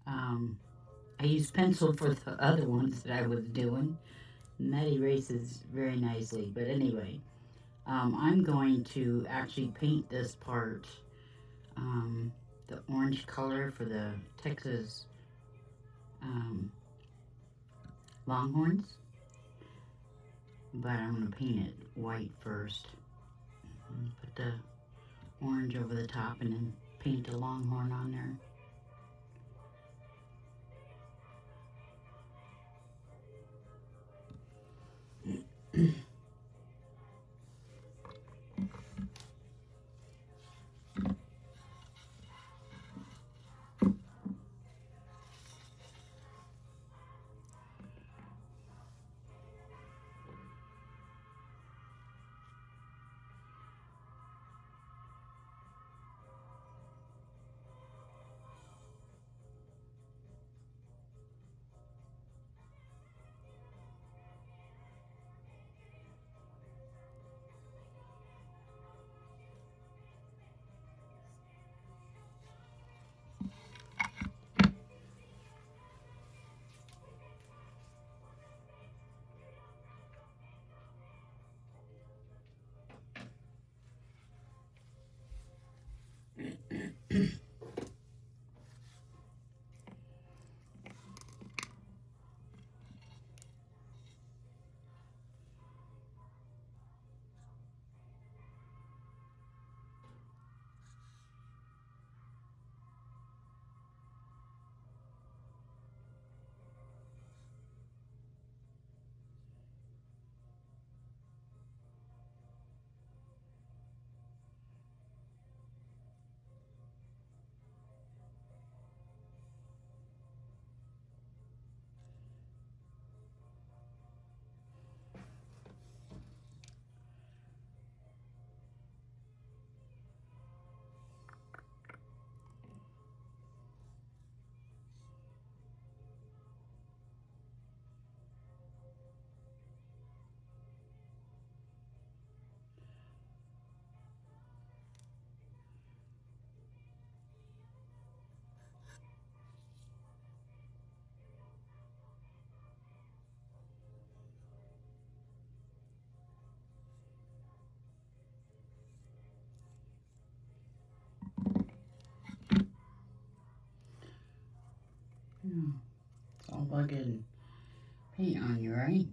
I used pencil for the other ones that I was doing, and that erases very nicely. But anyway, I'm going to actually paint this part the orange color for the Texas um, Longhorns, but I'm going to paint it white first. Put the orange over the top and then paint a Longhorn on there. bucket and paint on you, right?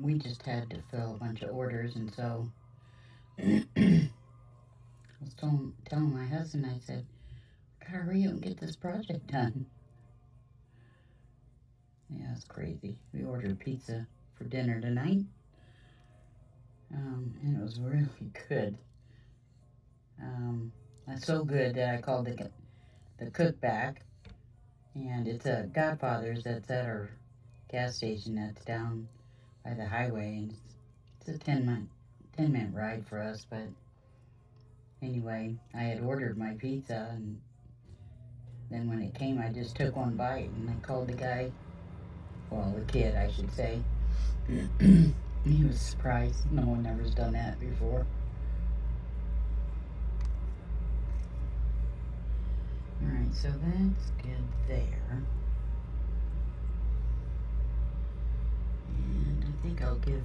We just had to fill a bunch of orders, and so I was telling my husband, I said, gotta hurry up and get this project done. Yeah, it's crazy. We ordered pizza for dinner tonight, and it was really good. It's so good that I called the cook back, and it's a Godfather's that's at our gas station that's down by the highway, and it's a 10-minute ride for us. But anyway, I had ordered my pizza, and then when it came, I just took one bite, and I called the guy, well, the kid, I should say. He was surprised. No one ever's done that before. Alright, so that's good there. And I think I'll give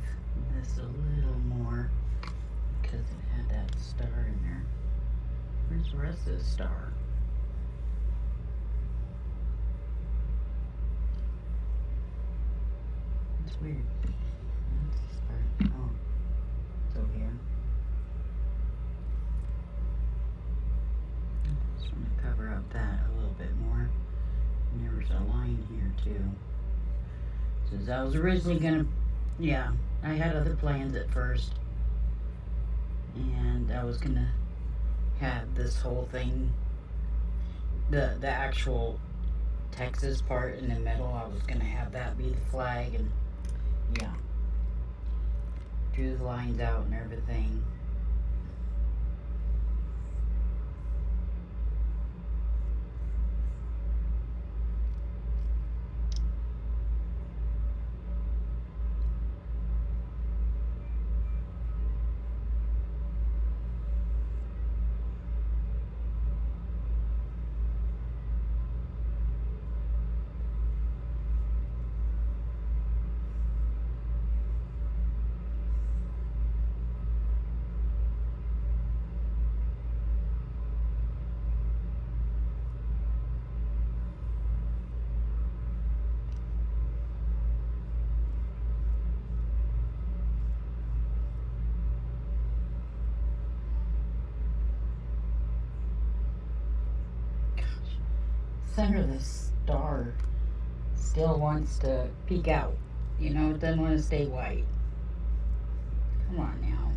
this a little more because it had that star in there. Where's the rest of the star? It's weird. That's the star. Oh, it's over here. I just want to cover up that a little bit more. And there was a line here too. Says I was originally gonna, yeah, I had other plans at first. And I was gonna have this whole thing, the actual Texas part in the middle, I was gonna have that be the flag, and yeah, drew the lines out and everything. Center of the star still wants to peek out. You know, it doesn't want to stay white. Come on now.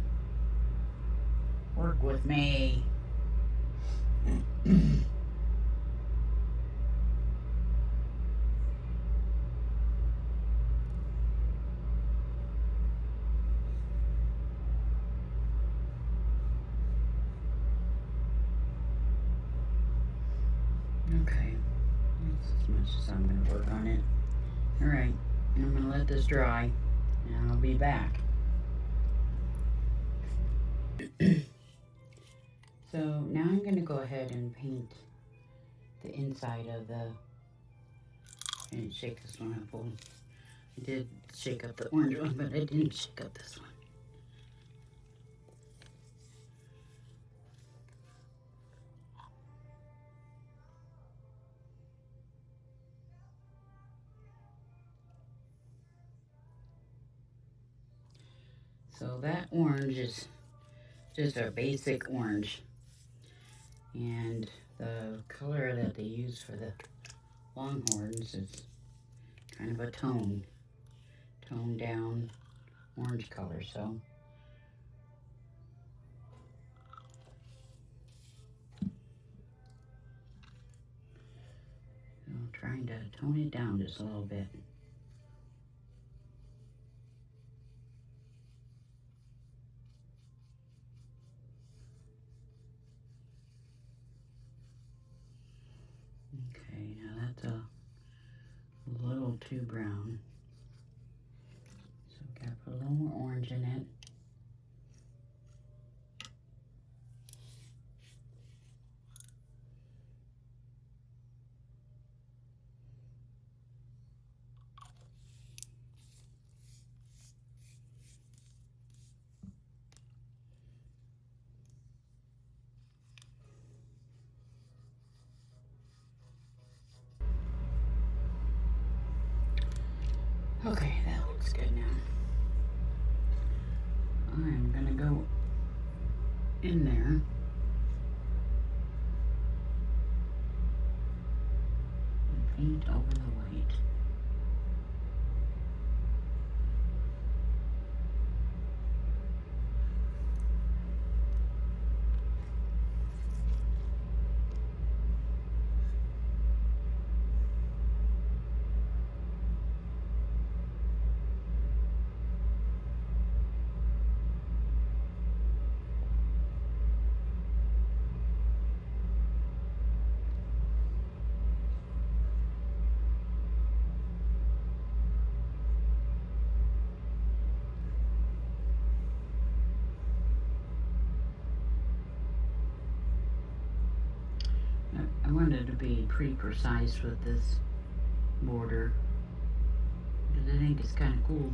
Work with me. Okay. That's as much as I'm going to work on it. Alright. I'm going to let this dry. And I'll be back. So now I'm going to go ahead and paint the inside of the... I didn't shake this one up. I did shake up the orange one, but I didn't shake up this one. So that orange is just a basic orange. And the color that they use for the longhorns is kind of a toned down orange color. So I'm trying to tone it down just a little bit. Okay, now that's a little too brown. So gotta put a little more orange in it. Okay, that looks good now. I'm gonna go in there and paint over the white. I wanted to be pretty precise with this border because I think it's kind of cool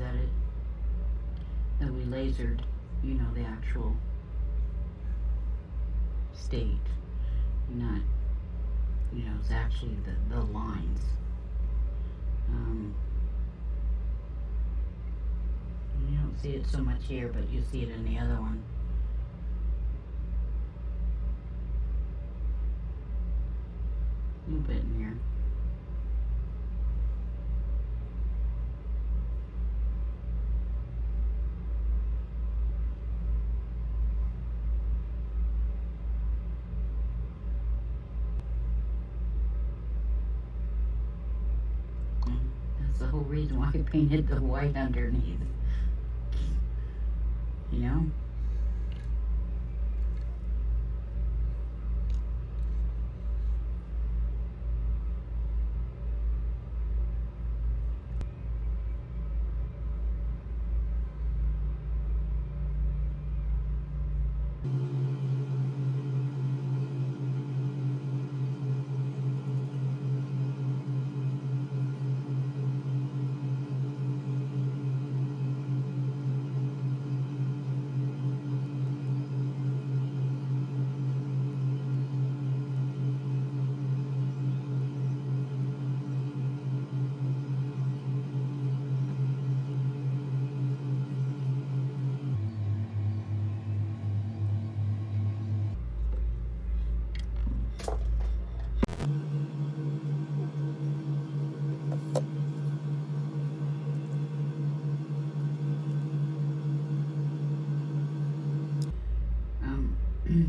that we lasered, you know, the actual state, not, you know, it's actually the lines. You don't see it so much here, but you see it in the other one. A little bit in here. That's the whole reason why I painted the white underneath. You know?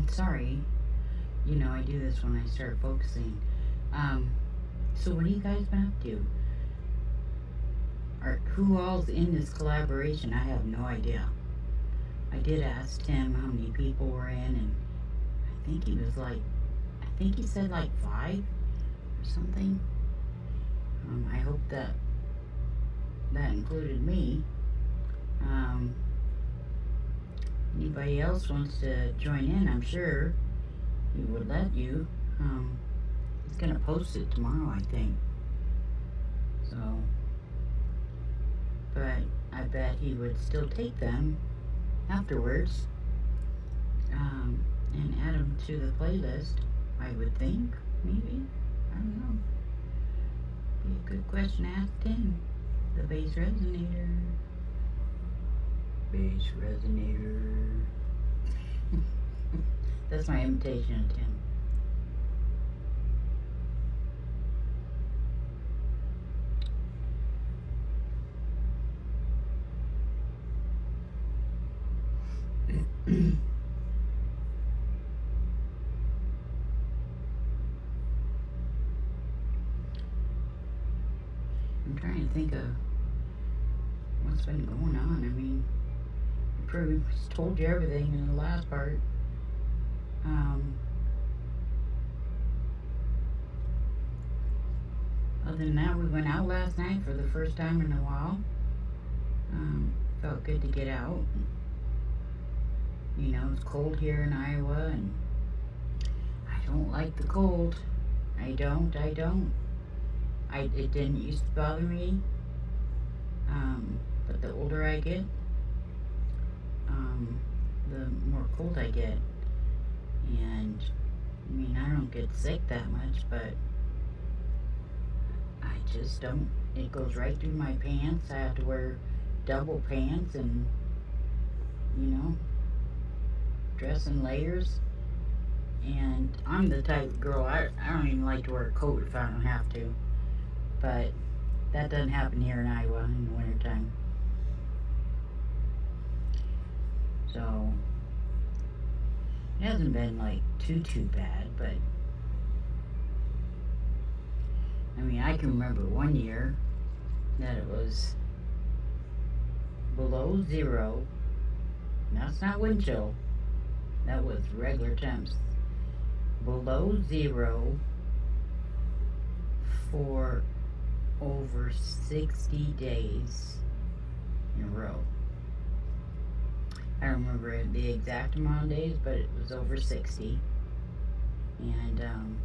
Sorry. You know, I do this when I start focusing. So what have you guys been up to? Or who all's in this collaboration? I have no idea. I did ask Tim how many people were in, and I think he was like, I think he said like 5 or something. I hope that included me. Anybody else wants to join in, I'm sure he would let you. He's gonna post it tomorrow, I think. So, but I bet he would still take them afterwards, and add them to the playlist. I would think, maybe. I don't know. Be a good question to ask Tim, the bass resonator. Bass resonator. That's my imitation of Tim. I'm trying to think of what's been going on. I mean, I pretty much told you everything in the last part. Other than that, we went out last night for the first time in a while. Felt good to get out. You know, it's cold here in Iowa, and I don't like the cold. I don't. It didn't used to bother me, but the older I get, the more cold I get. And I mean, I don't get sick that much, but I just don't, it goes right through my pants. I have to wear double pants and, you know, dress in layers. And I'm the type of girl, I don't even like to wear a coat if I don't have to. But that doesn't happen here in Iowa in the wintertime. So, it hasn't been like too bad, but I mean, I can remember one year that it was below zero. That's not wind chill. That was regular temps. Below zero for over 60 days in a row. I don't remember the exact amount of days, but it was over 60. And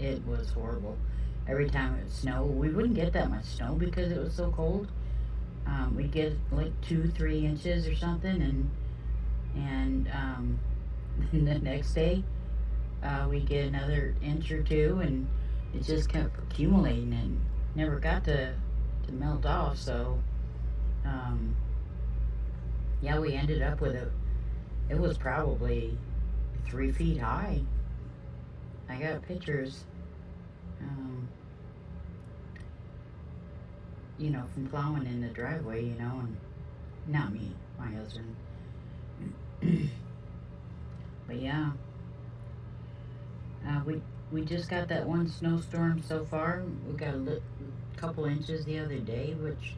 it was horrible. Every time it would snow, we wouldn't get that much snow because it was so cold. We'd get like 2-3 inches or something, and the next day we'd get another inch or two, and it just kept accumulating and never got to melt off. So um, yeah, we ended up with it was probably 3 feet high. I got pictures, um, from plowing in the driveway, and not me, my husband. But yeah, we just got that one snowstorm so far. We got a couple inches the other day, which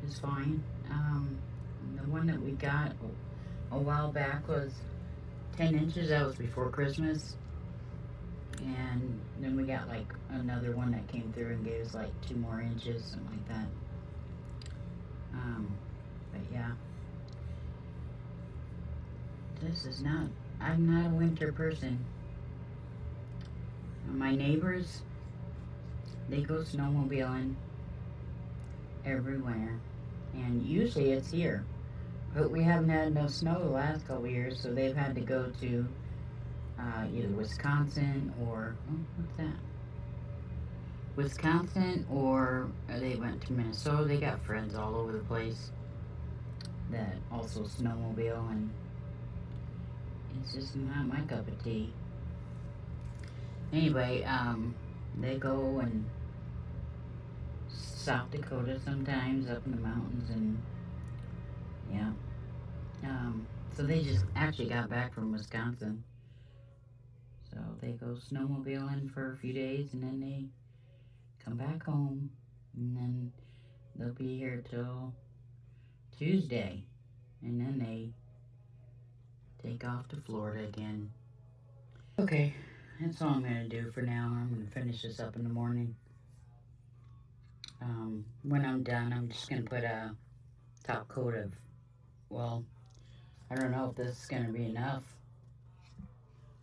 is fine. The one that we got a while back was 10 inches. That was before Christmas. And then we got like another one that came through and gave us like 2 more inches, something like that. But yeah, I'm not a winter person. My neighbors, they go snowmobiling every winter. And usually it's here. But we haven't had enough snow the last couple years, so they've had to go to either Wisconsin or, what's that? Wisconsin, or they went to Minnesota. They got friends all over the place that also snowmobile, and it's just not my cup of tea. Anyway, they go and South Dakota sometimes, up in the mountains, and yeah. So they just actually got back from Wisconsin. So they go snowmobiling for a few days, and then they come back home, and then they'll be here till Tuesday, and then they take off to Florida again. Okay, that's all I'm gonna do for now. I'm gonna finish this up in the morning. When I'm done, I'm just gonna put a top coat of, well, I don't know if this is gonna be enough.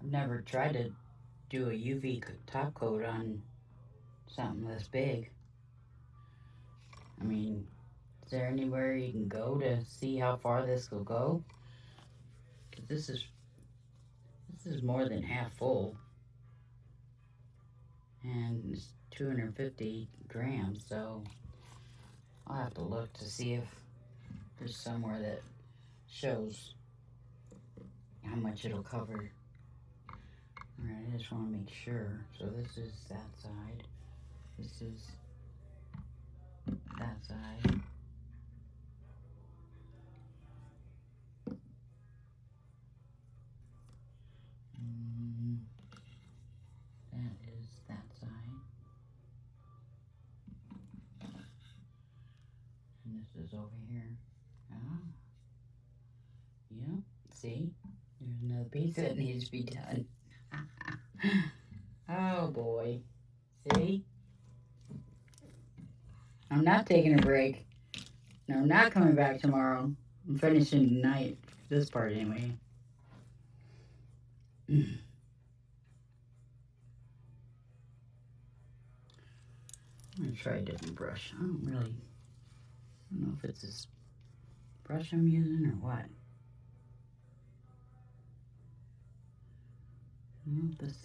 I've never tried to do a UV top coat on something this big. I mean, is there anywhere you can go to see how far this will go? Because this is more than half full, and it's 250 grams. So I'll have to look to see if there's somewhere that shows how much it'll cover. Alright, I just want to make sure. So this is that side. This is that side. That is that side. And this is over here. Ah. Yep. See? There's another piece that needs to be done. Oh boy. See? I'm not taking a break. No, I'm not coming back tomorrow. I'm finishing tonight. This part anyway. I'm gonna try a different brush. I don't know if it's this brush I'm using or what.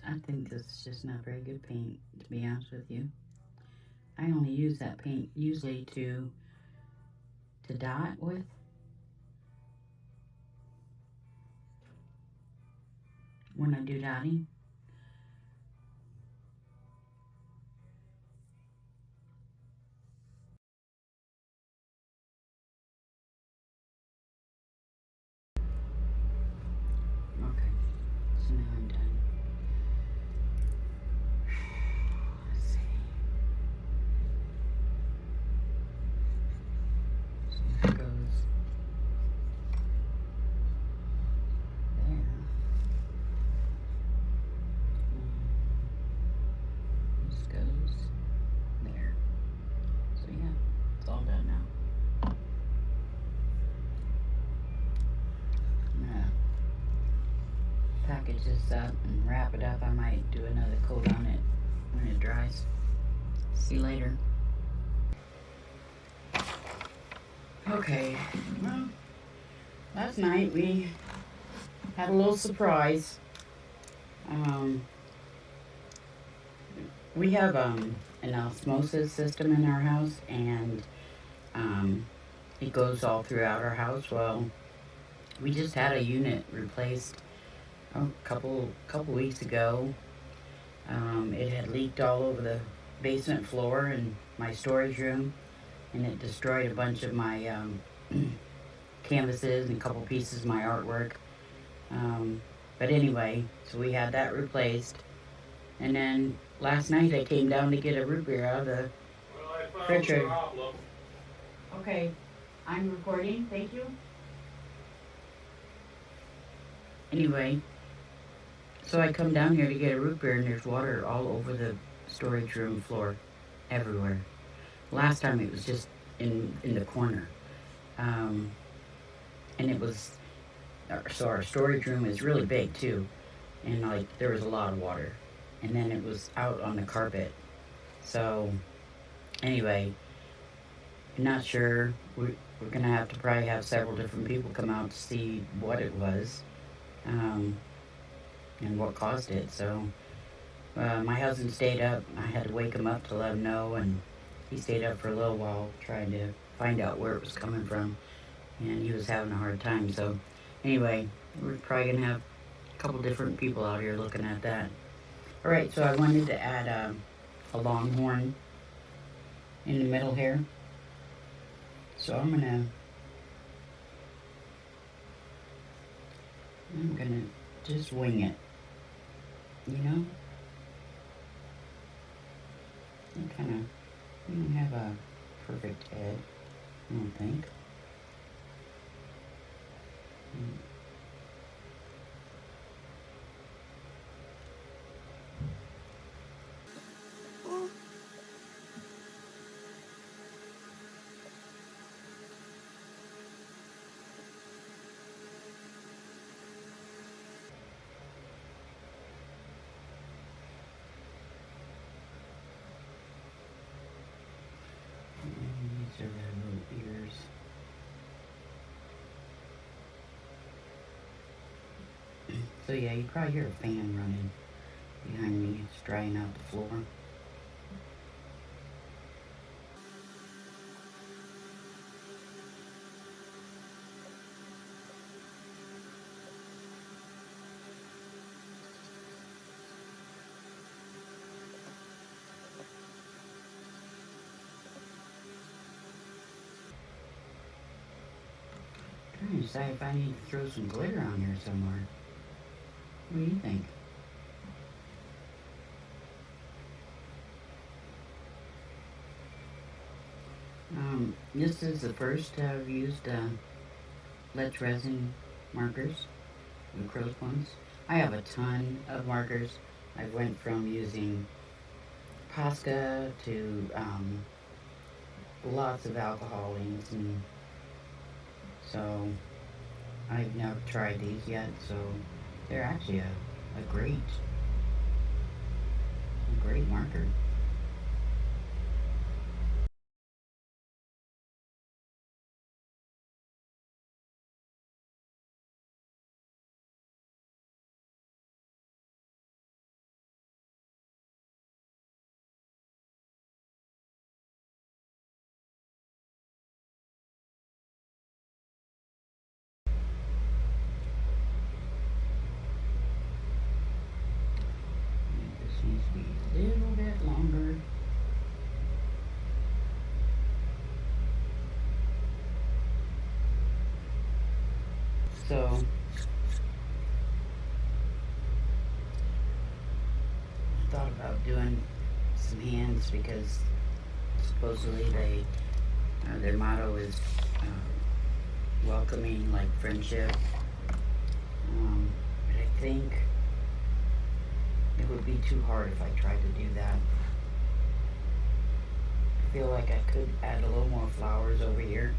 I think this is just not very good paint to be honest with you. I only use that paint usually to dot with. When I do dotting. Okay, so now I'm done. Let's see. So that goes there. This goes there. So yeah, it's all done now. I'm gonna package this up and wrap it up. I might do another coat on it when it dries. See you later. Okay, well, last night we had a little surprise. Um, we have an osmosis system in our house, and it goes all throughout our house. Well, we just had a unit replaced a couple weeks ago. It had leaked all over the basement floor in my storage room, and it destroyed a bunch of my canvases and a couple pieces of my artwork. But anyway, so we had that replaced. And then last night I came down to get a root beer out of the refrigerator. Okay, I'm recording. Thank you. Anyway, so I come down here to get a root beer, and there's water all over the storage room floor, everywhere. Last time it was just in the corner, and it was so our storage room is really big too, and like there was a lot of water, and then it was out on the carpet. So anyway, not sure. We're gonna have to probably have several different people come out to see what it was, um, and what caused it. So my husband stayed up. I had to wake him up to let him know, and he stayed up for a little while trying to find out where it was coming from, and he was having a hard time. So anyway, we're probably gonna have a couple different people out here looking at that. All right, so I wanted to add a longhorn in the middle here. So I'm gonna just wing it, you know? I kind of, you don't have a perfect head, I don't think. Mm. These are the little ears. So yeah, you probably hear a fan running behind me. It's drying out the floor. I'm trying to decide if I need to throw some glitter on here somewhere. What do you think? This is the first I've used Let's Resin markers, acrylic ones. I have a ton of markers. I went from using Posca to lots of alcohol inks, and so I've never tried these yet. So they're actually a great marker. So I thought about doing some hands because supposedly their motto is welcoming, like friendship. But I think it would be too hard if I tried to do that. I feel like I could add a little more flowers over here,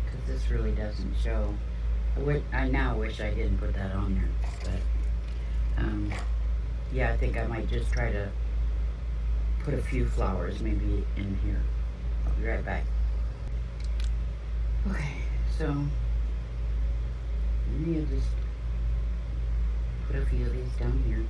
because this really doesn't show. I now wish I didn't put that on there, but yeah, I think I might just try to put a few flowers maybe in here. I'll be right back. Okay, so maybe I'll just put a few of these down here.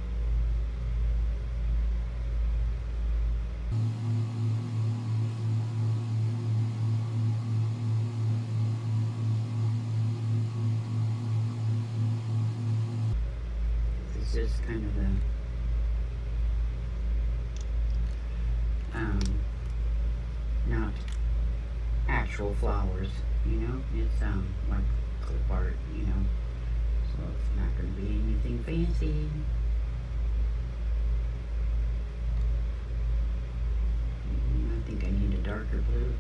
This is just kind of the not actual flowers, you know? It's like clip art, you know? So it's not gonna be anything fancy. I think I need a darker blue.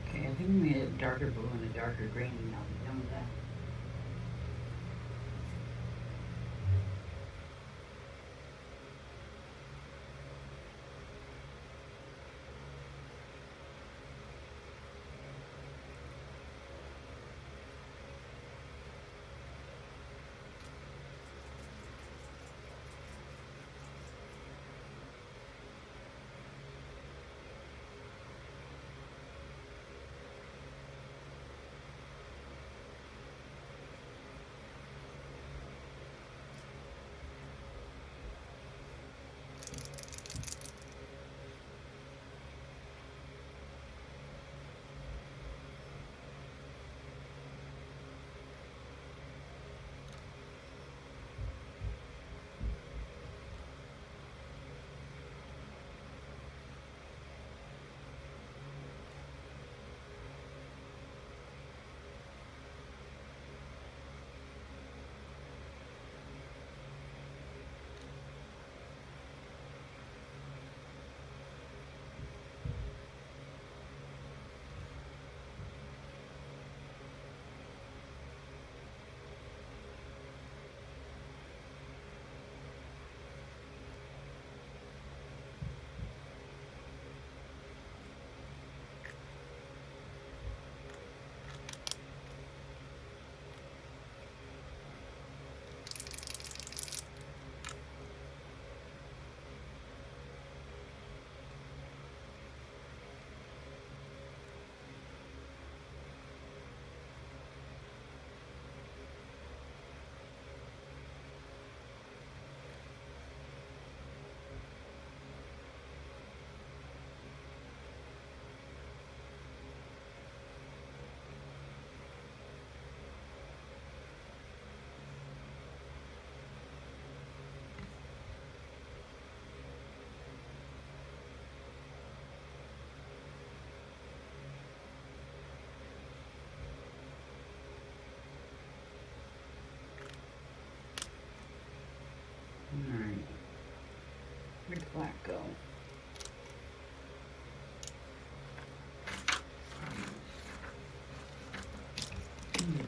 Okay, I think we made a darker blue and a darker green, and I'll be done with that.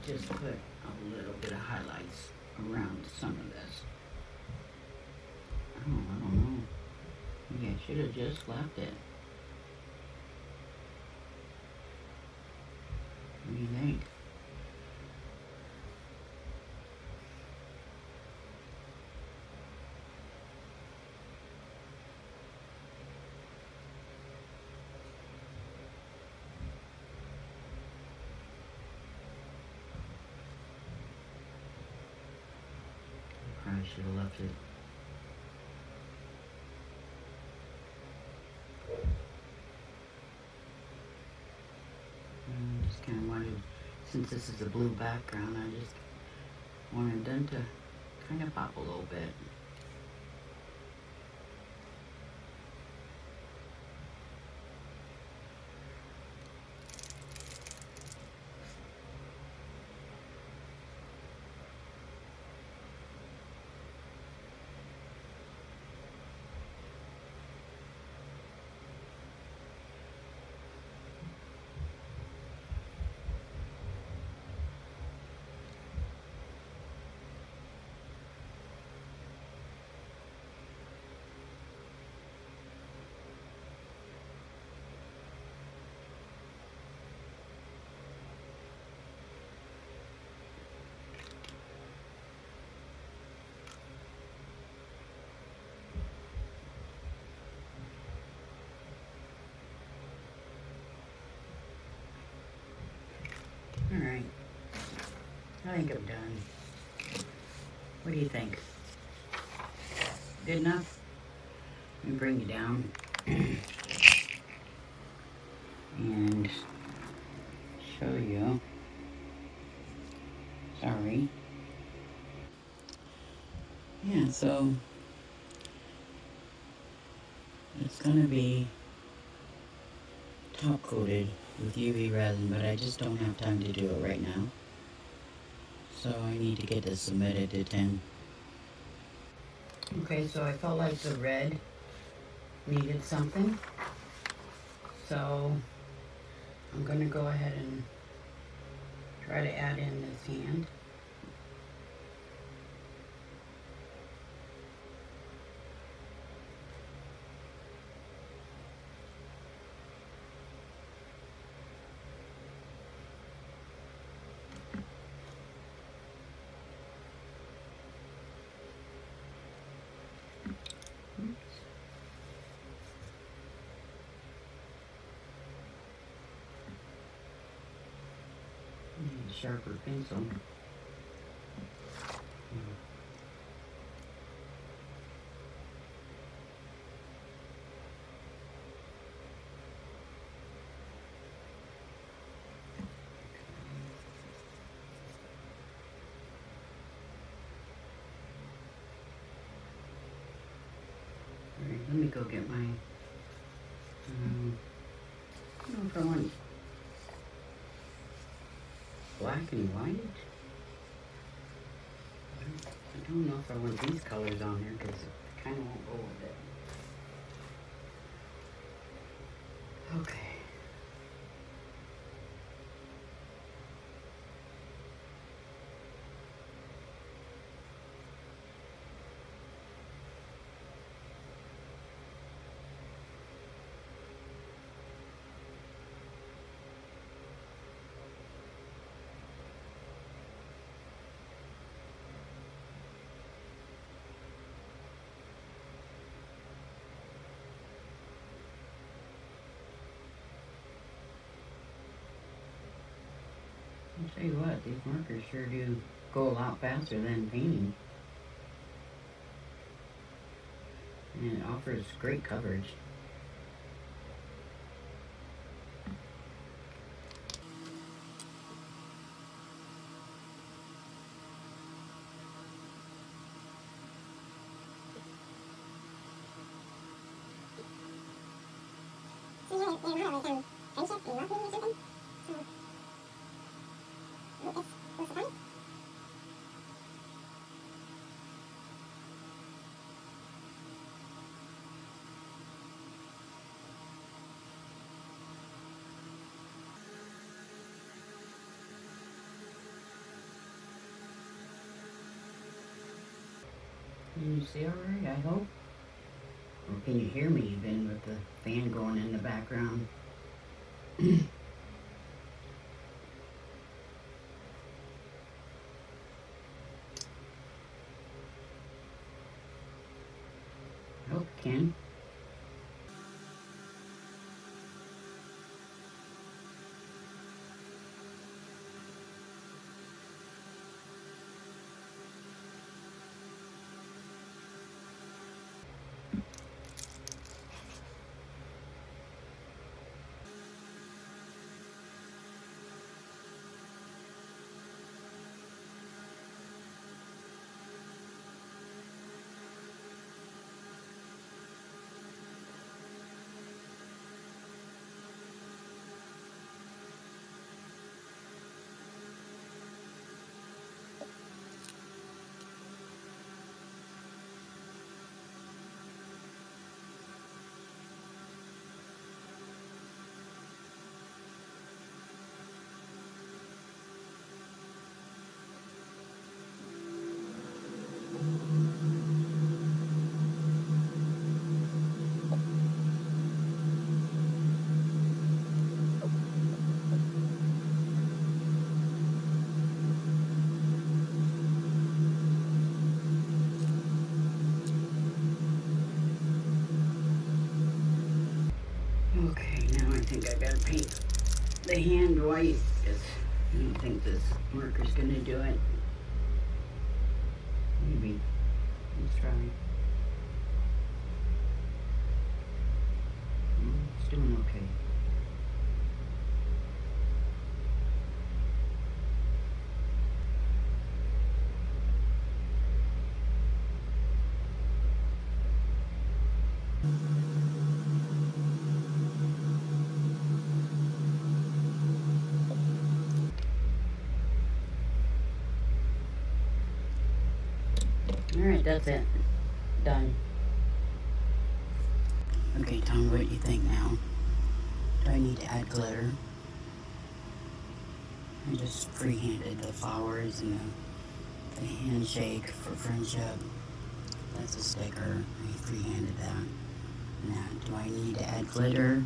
just put a little bit of highlights around some of this. Oh, I don't know. Maybe I should have just left it. What do you think? Probably should have left it. Just kind of wanted, since this is a blue background, I just wanted them to kind of pop a little bit. Alright, I think I'm done. What do you think? Good enough? Let me bring you down and show you. Sorry. Yeah, so it's gonna be top coated with UV resin, but I just don't have time to do it right now. So I need to get this submitted to Tim. Okay, so I felt like the red needed something. So I'm gonna go ahead and try to add in this hand. Need a sharper pencil. Alright, let me go get my, I don't know if I want black and white. I don't know if I want these colors on there because it kind of won't go with it. Okay. I'll tell you what, these markers sure do go a lot faster than painting. And it offers great coverage. Can you see alright, I hope? Or can you hear me even with the fan going in the background? Oh, can. Okay, now I think I gotta paint the hand white because I don't think this marker's gonna do it. Maybe. Let's try. It's doing okay. Alright, that's it. Done. Okay, Tom, what do you think now? Do I need to add glitter? I just free-handed the flowers and the handshake for friendship. That's a sticker. I free-handed that. Now, do I need to add glitter?